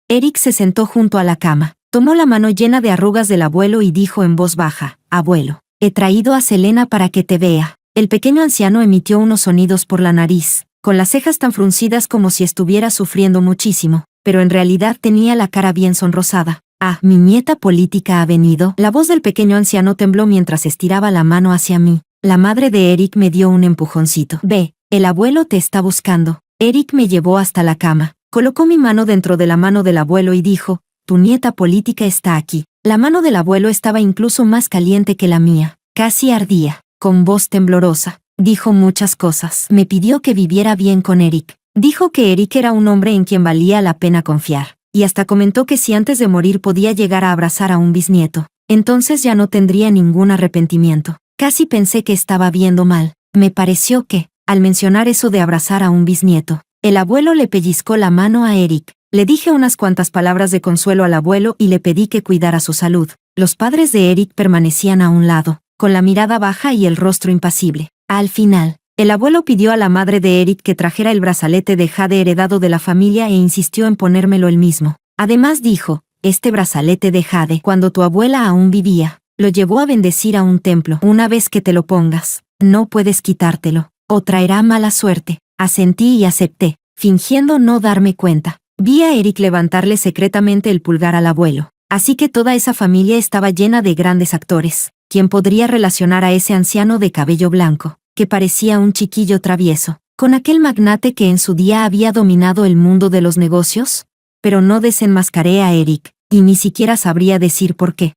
Eric se sentó junto a la cama, tomó la mano llena de arrugas del abuelo y dijo en voz baja: «Abuelo, he traído a Selena para que te vea». El pequeño anciano emitió unos sonidos por la nariz, con las cejas tan fruncidas como si estuviera sufriendo muchísimo, pero en realidad tenía la cara bien sonrosada. «Ah, mi nieta política ha venido». La voz del pequeño anciano tembló mientras estiraba la mano hacia mí. La madre de Eric me dio un empujoncito. «Ve, el abuelo te está buscando». Eric me llevó hasta la cama, colocó mi mano dentro de la mano del abuelo y dijo: «Tu nieta política está aquí». La mano del abuelo estaba incluso más caliente que la mía, casi ardía. Con voz temblorosa, dijo muchas cosas. Me pidió que viviera bien con Eric. Dijo que Eric era un hombre en quien valía la pena confiar. Y hasta comentó que si antes de morir podía llegar a abrazar a un bisnieto, entonces ya no tendría ningún arrepentimiento. Casi pensé que estaba viendo mal. Me pareció que, al mencionar eso de abrazar a un bisnieto, el abuelo le pellizcó la mano a Eric. Le dije unas cuantas palabras de consuelo al abuelo y le pedí que cuidara su salud. Los padres de Eric permanecían a un lado, con la mirada baja y el rostro impasible. Al final, el abuelo pidió a la madre de Eric que trajera el brazalete de jade heredado de la familia e insistió en ponérmelo él mismo. Además dijo: «Este brazalete de jade, cuando tu abuela aún vivía, lo llevó a bendecir a un templo. Una vez que te lo pongas, no puedes quitártelo, o traerá mala suerte». Asentí y acepté, fingiendo no darme cuenta. Vi a Eric levantarle secretamente el pulgar al abuelo. Así que toda esa familia estaba llena de grandes actores. ¿Quién podría relacionar a ese anciano de cabello blanco, que parecía un chiquillo travieso, con aquel magnate que en su día había dominado el mundo de los negocios? Pero no desenmascaré a Eric, y ni siquiera sabría decir por qué.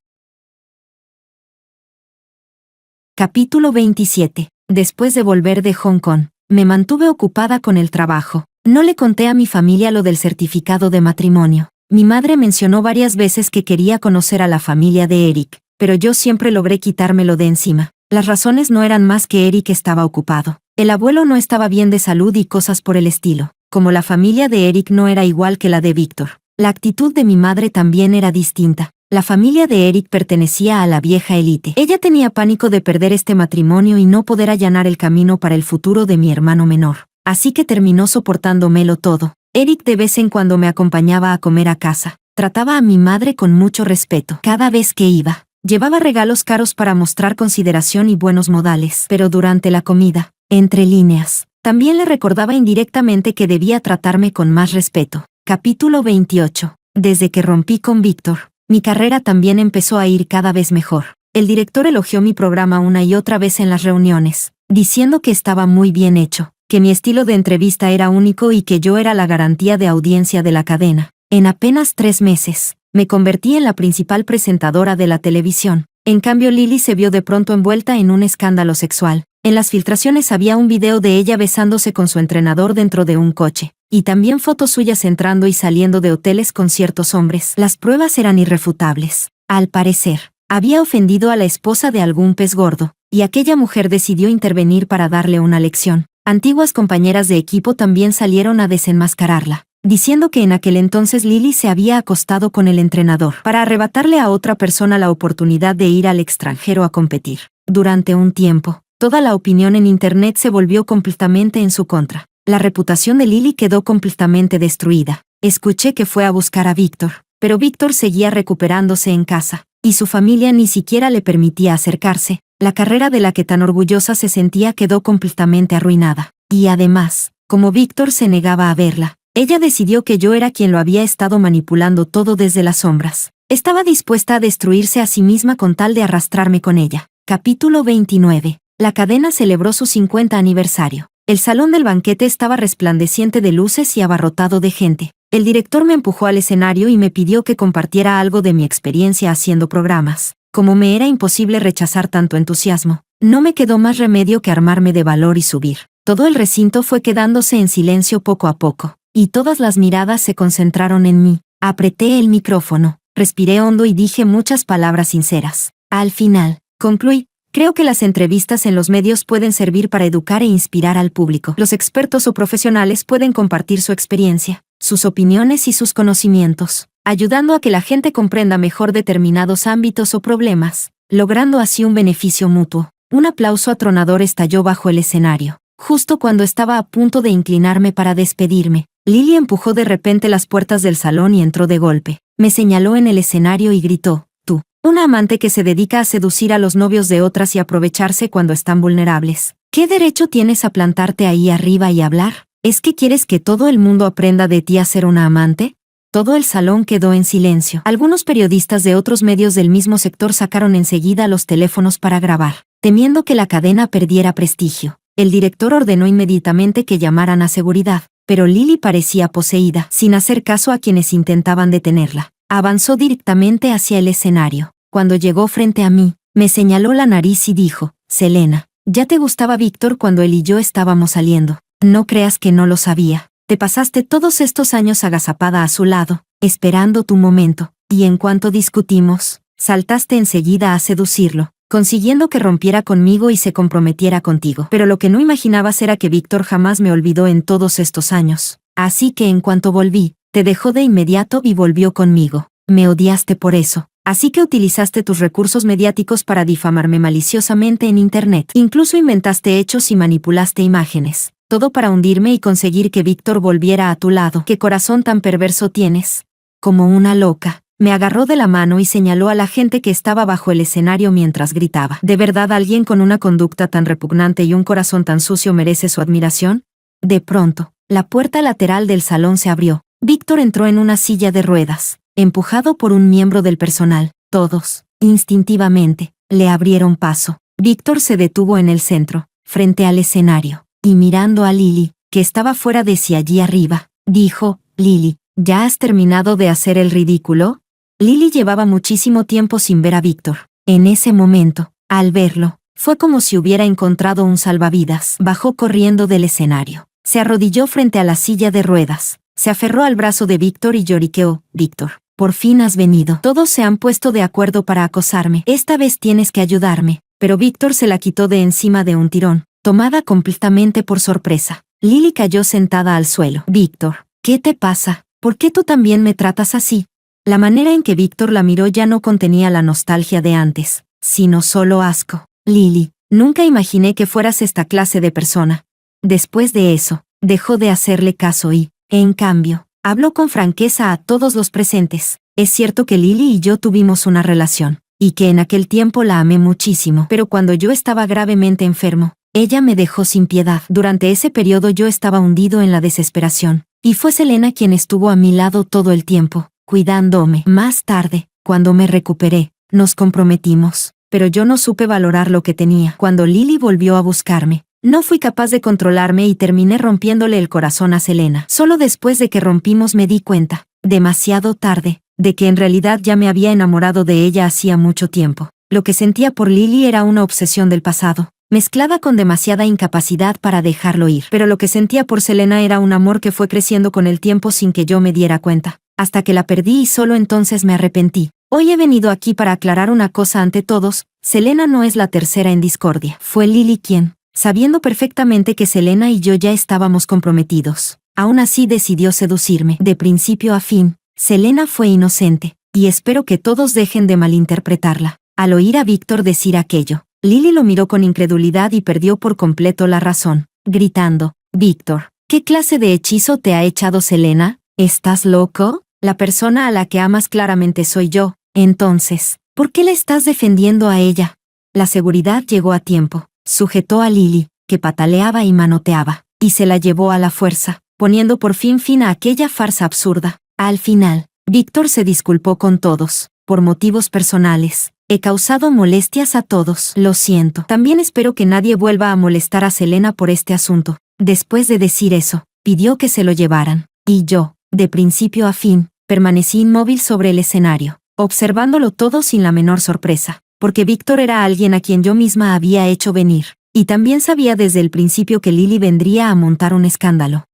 Capítulo 27. Después de volver de Hong Kong, me mantuve ocupada con el trabajo. No le conté a mi familia lo del certificado de matrimonio. Mi madre mencionó varias veces que quería conocer a la familia de Eric, pero yo siempre logré quitármelo de encima. Las razones no eran más que Eric estaba ocupado. El abuelo no estaba bien de salud y cosas por el estilo. Como la familia de Eric no era igual que la de Víctor, la actitud de mi madre también era distinta. La familia de Eric pertenecía a la vieja élite. Ella tenía pánico de perder este matrimonio y no poder allanar el camino para el futuro de mi hermano menor. Así que terminó soportándomelo todo. Eric de vez en cuando me acompañaba a comer a casa. Trataba a mi madre con mucho respeto. Cada vez que iba, llevaba regalos caros para mostrar consideración y buenos modales. Pero durante la comida, entre líneas, también le recordaba indirectamente que debía tratarme con más respeto. Capítulo 28. Desde que rompí con Víctor, mi carrera también empezó a ir cada vez mejor. El director elogió mi programa una y otra vez en las reuniones, diciendo que estaba muy bien hecho, que mi estilo de entrevista era único y que yo era la garantía de audiencia de la cadena. En apenas 3 meses, me convertí en la principal presentadora de la televisión. En cambio, Lily se vio de pronto envuelta en un escándalo sexual. En las filtraciones había un video de ella besándose con su entrenador dentro de un coche, y también fotos suyas entrando y saliendo de hoteles con ciertos hombres. Las pruebas eran irrefutables. Al parecer, había ofendido a la esposa de algún pez gordo, y aquella mujer decidió intervenir para darle una lección. Antiguas compañeras de equipo también salieron a desenmascararla, diciendo que en aquel entonces Lily se había acostado con el entrenador para arrebatarle a otra persona la oportunidad de ir al extranjero a competir. Durante un tiempo, toda la opinión en Internet se volvió completamente en su contra. La reputación de Lily quedó completamente destruida. Escuché que fue a buscar a Víctor, pero Víctor seguía recuperándose en casa, y su familia ni siquiera le permitía acercarse. La carrera de la que tan orgullosa se sentía quedó completamente arruinada. Y además, como Víctor se negaba a verla, ella decidió que yo era quien lo había estado manipulando todo desde las sombras. Estaba dispuesta a destruirse a sí misma con tal de arrastrarme con ella. Capítulo 29. La cadena celebró su 50 aniversario. El salón del banquete estaba resplandeciente de luces y abarrotado de gente. El director me empujó al escenario y me pidió que compartiera algo de mi experiencia haciendo programas. Como me era imposible rechazar tanto entusiasmo, no me quedó más remedio que armarme de valor y subir. Todo el recinto fue quedándose en silencio poco a poco, y todas las miradas se concentraron en mí. Apreté el micrófono, respiré hondo y dije muchas palabras sinceras. Al final, concluí: Creo que las entrevistas en los medios pueden servir para educar e inspirar al público. Los expertos o profesionales pueden compartir su experiencia, sus opiniones y sus conocimientos, ayudando a que la gente comprenda mejor determinados ámbitos o problemas, logrando así un beneficio mutuo. Un aplauso atronador estalló bajo el escenario. Justo cuando estaba a punto de inclinarme para despedirme, Lily empujó de repente las puertas del salón y entró de golpe. Me señaló en el escenario y gritó: «Tú, una amante que se dedica a seducir a los novios de otras y aprovecharse cuando están vulnerables. ¿Qué derecho tienes a plantarte ahí arriba y hablar? ¿Es que quieres que todo el mundo aprenda de ti a ser una amante?». Todo el salón quedó en silencio. Algunos periodistas de otros medios del mismo sector sacaron enseguida los teléfonos para grabar, temiendo que la cadena perdiera prestigio. El director ordenó inmediatamente que llamaran a seguridad, pero Lily parecía poseída, sin hacer caso a quienes intentaban detenerla. Avanzó directamente hacia el escenario. Cuando llegó frente a mí, me señaló la nariz y dijo: «Selena, ya te gustaba Víctor cuando él y yo estábamos saliendo. No creas que no lo sabía. Te pasaste todos estos años agazapada a su lado, esperando tu momento, y en cuanto discutimos, saltaste enseguida a seducirlo, consiguiendo que rompiera conmigo y se comprometiera contigo. Pero lo que no imaginabas era que Víctor jamás me olvidó en todos estos años. Así que en cuanto volví, te dejó de inmediato y volvió conmigo. Me odiaste por eso. Así que utilizaste tus recursos mediáticos para difamarme maliciosamente en Internet. Incluso inventaste hechos y manipulaste imágenes. Todo para hundirme y conseguir que Víctor volviera a tu lado. ¿Qué corazón tan perverso tienes?». Como una loca, me agarró de la mano y señaló a la gente que estaba bajo el escenario mientras gritaba: «¿De verdad alguien con una conducta tan repugnante y un corazón tan sucio merece su admiración?». De pronto, la puerta lateral del salón se abrió. Víctor entró en una silla de ruedas, empujado por un miembro del personal. Todos, instintivamente, le abrieron paso. Víctor se detuvo en el centro, frente al escenario, y mirando a Lily, que estaba fuera de sí allí arriba, dijo: «Lily, ¿ya has terminado de hacer el ridículo?». Lily llevaba muchísimo tiempo sin ver a Víctor. En ese momento, al verlo, fue como si hubiera encontrado un salvavidas. Bajó corriendo del escenario. Se arrodilló frente a la silla de ruedas. Se aferró al brazo de Víctor y lloriqueó: «Víctor, por fin has venido. Todos se han puesto de acuerdo para acosarme. Esta vez tienes que ayudarme». Pero Víctor se la quitó de encima de un tirón, tomada completamente por sorpresa. Lily cayó sentada al suelo. «Víctor, ¿qué te pasa? ¿Por qué tú también me tratas así?». La manera en que Víctor la miró ya no contenía la nostalgia de antes, sino solo asco. «Lily, nunca imaginé que fueras esta clase de persona». Después de eso, dejó de hacerle caso y, en cambio, habló con franqueza a todos los presentes. «Es cierto que Lily y yo tuvimos una relación, y que en aquel tiempo la amé muchísimo, pero cuando yo estaba gravemente enfermo, ella me dejó sin piedad. Durante ese periodo yo estaba hundido en la desesperación, y fue Selena quien estuvo a mi lado todo el tiempo, cuidándome. Más tarde, cuando me recuperé, nos comprometimos, pero yo no supe valorar lo que tenía. Cuando Lily volvió a buscarme, no fui capaz de controlarme y terminé rompiéndole el corazón a Selena. Solo después de que rompimos me di cuenta, demasiado tarde, de que en realidad ya me había enamorado de ella hacía mucho tiempo. Lo que sentía por Lily era una obsesión del pasado, mezclada con demasiada incapacidad para dejarlo ir. Pero lo que sentía por Selena era un amor que fue creciendo con el tiempo sin que yo me diera cuenta, hasta que la perdí y solo entonces me arrepentí. Hoy he venido aquí para aclarar una cosa ante todos: Selena no es la tercera en discordia. Fue Lily quien, sabiendo perfectamente que Selena y yo ya estábamos comprometidos, aún así decidió seducirme. De principio a fin, Selena fue inocente, y espero que todos dejen de malinterpretarla. Al oír a Víctor decir aquello, Lily lo miró con incredulidad y perdió por completo la razón, gritando: «Víctor, ¿qué clase de hechizo te ha echado Selena? ¿Estás loco? La persona a la que amas claramente soy yo. Entonces, ¿por qué le estás defendiendo a ella?». La seguridad llegó a tiempo, sujetó a Lily, que pataleaba y manoteaba, y se la llevó a la fuerza, poniendo por fin a aquella farsa absurda. Al final, Víctor se disculpó con todos, por motivos personales. «He causado molestias a todos. Lo siento. También espero que nadie vuelva a molestar a Selena por este asunto». Después de decir eso, pidió que se lo llevaran, y yo, de principio a fin, permanecí inmóvil sobre el escenario, observándolo todo sin la menor sorpresa, porque Víctor era alguien a quien yo misma había hecho venir, y también sabía desde el principio que Lily vendría a montar un escándalo.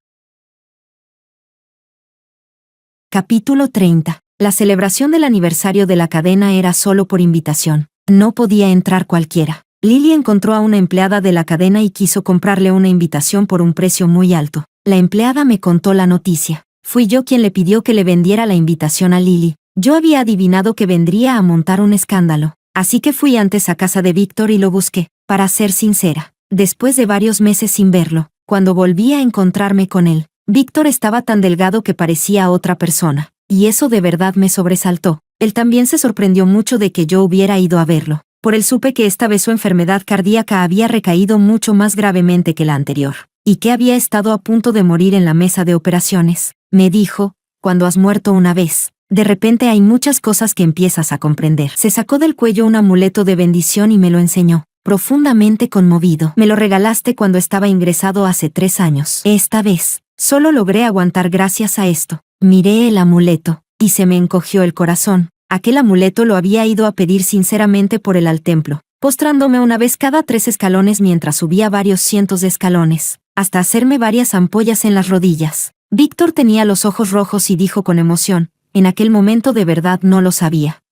Capítulo 30. La celebración del aniversario de la cadena era solo por invitación. No podía entrar cualquiera. Lily encontró a una empleada de la cadena y quiso comprarle una invitación por un precio muy alto. La empleada me contó la noticia. Fui yo quien le pidió que le vendiera la invitación a Lily. Yo había adivinado que vendría a montar un escándalo. Así que fui antes a casa de Víctor y lo busqué. Para ser sincera, después de varios meses sin verlo, cuando volví a encontrarme con él, Víctor estaba tan delgado que parecía otra persona. Y eso de verdad me sobresaltó. Él también se sorprendió mucho de que yo hubiera ido a verlo. Por él supe que esta vez su enfermedad cardíaca había recaído mucho más gravemente que la anterior, y que había estado a punto de morir en la mesa de operaciones. Me dijo, cuando has muerto una vez, de repente hay muchas cosas que empiezas a comprender. Se sacó del cuello un amuleto de bendición y me lo enseñó. Profundamente conmovido. Me lo regalaste cuando estaba ingresado hace 3 años. Esta vez, solo logré aguantar gracias a esto. Miré el amuleto, y se me encogió el corazón. Aquel amuleto lo había ido a pedir sinceramente por él al templo, postrándome una vez cada 3 escalones mientras subía varios cientos de escalones, hasta hacerme varias ampollas en las rodillas. Víctor tenía los ojos rojos y dijo con emoción, en aquel momento de verdad no lo sabía.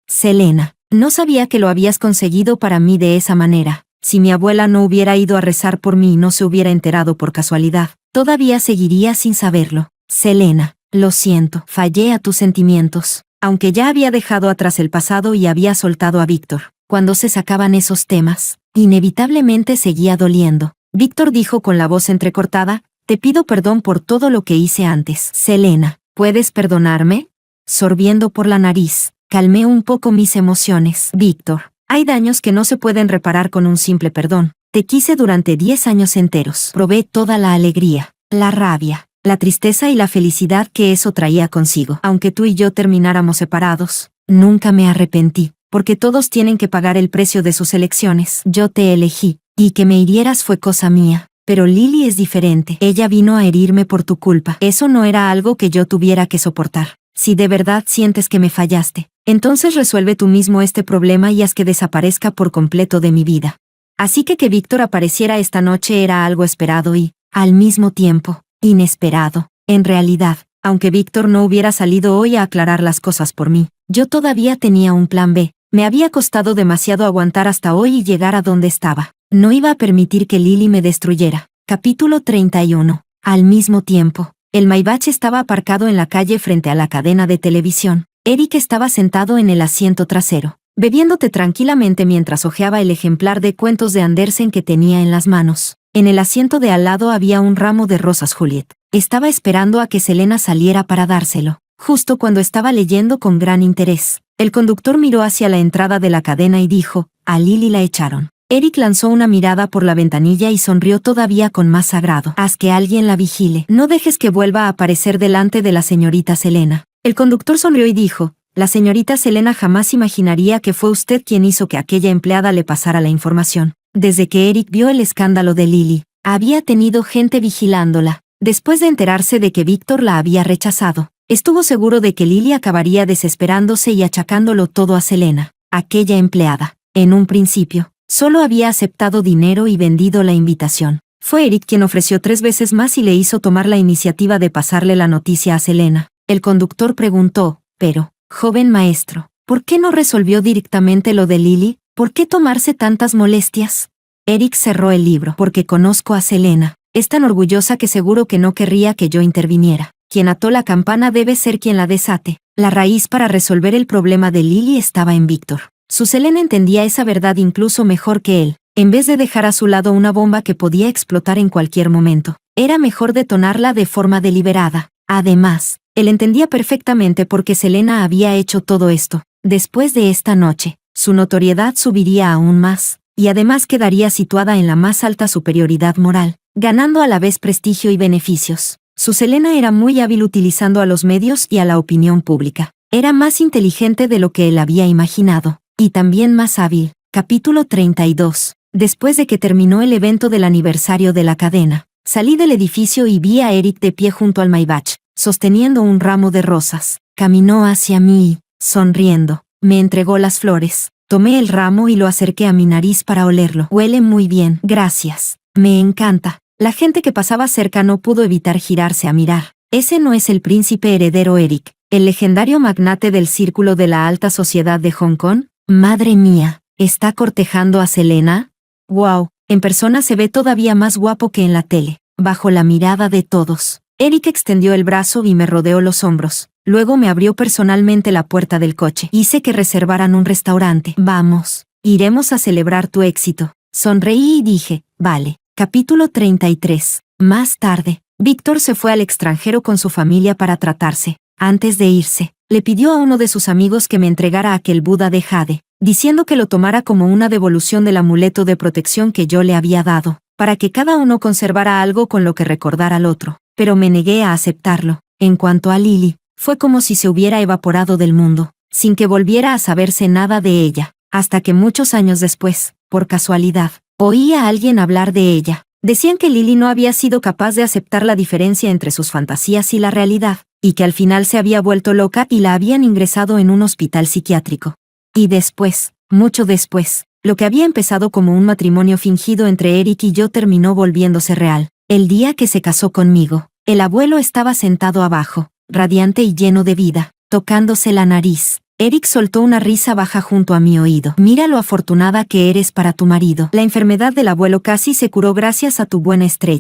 Selena, no sabía que lo habías conseguido para mí de esa manera. Si mi abuela no hubiera ido a rezar por mí y no se hubiera enterado por casualidad, todavía seguiría sin saberlo. Selena, lo siento, fallé a tus sentimientos. Aunque ya había dejado atrás el pasado y había soltado a Víctor, cuando se sacaban esos temas, inevitablemente seguía doliendo. Víctor dijo con la voz entrecortada, te pido perdón por todo lo que hice antes. Selena, ¿puedes perdonarme? Sorbiendo por la nariz, calmé un poco mis emociones. Víctor, hay daños que no se pueden reparar con un simple perdón. Te quise durante 10 años enteros. Probé toda la alegría, la rabia, la tristeza y la felicidad que eso traía consigo. Aunque tú y yo termináramos separados, nunca me arrepentí, porque todos tienen que pagar el precio de sus elecciones. Yo te elegí, y que me hirieras fue cosa mía. Pero Lily es diferente. Ella vino a herirme por tu culpa. Eso no era algo que yo tuviera que soportar. Si de verdad sientes que me fallaste, entonces resuelve tú mismo este problema y haz que desaparezca por completo de mi vida. Así que Víctor apareciera esta noche era algo esperado y, al mismo tiempo, inesperado. En realidad, aunque Víctor no hubiera salido hoy a aclarar las cosas por mí, yo todavía tenía un plan B. Me había costado demasiado aguantar hasta hoy y llegar a donde estaba. No iba a permitir que Lily me destruyera. Capítulo 31. Al mismo tiempo, el Maybach estaba aparcado en la calle frente a la cadena de televisión. Eric estaba sentado en el asiento trasero, bebiéndote tranquilamente mientras hojeaba el ejemplar de cuentos de Andersen que tenía en las manos. En el asiento de al lado había un ramo de rosas Juliet. Estaba esperando a que Selena saliera para dárselo, justo cuando estaba leyendo con gran interés. El conductor miró hacia la entrada de la cadena y dijo, a Lily la echaron. Eric lanzó una mirada por la ventanilla y sonrió todavía con más agrado. Haz que alguien la vigile. No dejes que vuelva a aparecer delante de la señorita Selena. El conductor sonrió y dijo, la señorita Selena jamás imaginaría que fue usted quien hizo que aquella empleada le pasara la información. Desde que Eric vio el escándalo de Lily, había tenido gente vigilándola. Después de enterarse de que Víctor la había rechazado, estuvo seguro de que Lily acabaría desesperándose y achacándolo todo a Selena. Aquella empleada, en un principio, solo había aceptado dinero y vendido la invitación. Fue Eric quien ofreció 3 veces más y le hizo tomar la iniciativa de pasarle la noticia a Selena. El conductor preguntó, pero, joven maestro, ¿por qué no resolvió directamente lo de Lily? ¿Por qué tomarse tantas molestias? Eric cerró el libro. Porque conozco a Selena. Es tan orgullosa que seguro que no querría que yo interviniera. Quien ató la campana debe ser quien la desate. La raíz para resolver el problema de Lily estaba en Víctor. Su Selena entendía esa verdad incluso mejor que él. En vez de dejar a su lado una bomba que podía explotar en cualquier momento, era mejor detonarla de forma deliberada. Además, él entendía perfectamente por qué Selena había hecho todo esto. Después de esta noche, su notoriedad subiría aún más, y además quedaría situada en la más alta superioridad moral, ganando a la vez prestigio y beneficios. Su Selena era muy hábil utilizando a los medios y a la opinión pública. Era más inteligente de lo que él había imaginado, y también más hábil. Capítulo 32. Después de que terminó el evento del aniversario de la cadena, salí del edificio y vi a Eric de pie junto al Maybach, sosteniendo un ramo de rosas. Caminó hacia mí y, sonriendo, me entregó las flores. Tomé el ramo y lo acerqué a mi nariz para olerlo. Huele muy bien. Gracias. Me encanta. La gente que pasaba cerca no pudo evitar girarse a mirar. Ese no es el príncipe heredero Eric, el legendario magnate del círculo de la alta sociedad de Hong Kong. Madre mía, ¿Está cortejando a Selena? ¡Wow! En persona se ve todavía más guapo que en la tele. Bajo la mirada de todos, Eric extendió el brazo y me rodeó los hombros. Luego me abrió personalmente la puerta del coche. Hice que reservaran un restaurante. Vamos, iremos a celebrar tu éxito. Sonreí y dije, vale. Capítulo 33. Más tarde, Víctor se fue al extranjero con su familia para tratarse. Antes de irse, le pidió a uno de sus amigos que me entregara aquel Buda de jade, diciendo que lo tomara como una devolución del amuleto de protección que yo le había dado, para que cada uno conservara algo con lo que recordar al otro, pero me negué a aceptarlo. En cuanto a Lily, fue como si se hubiera evaporado del mundo, sin que volviera a saberse nada de ella, hasta que muchos años después, por casualidad, oí a alguien hablar de ella. Decían que Lily no había sido capaz de aceptar la diferencia entre sus fantasías y la realidad, y que al final se había vuelto loca y la habían ingresado en un hospital psiquiátrico. Y después, mucho después, lo que había empezado como un matrimonio fingido entre Eric y yo terminó volviéndose real. El día que se casó conmigo, el abuelo estaba sentado abajo, radiante y lleno de vida, tocándose la nariz. Eric soltó una risa baja junto a mi oído. Mira lo afortunada que eres para tu marido. La enfermedad del abuelo casi se curó gracias a tu buena estrella.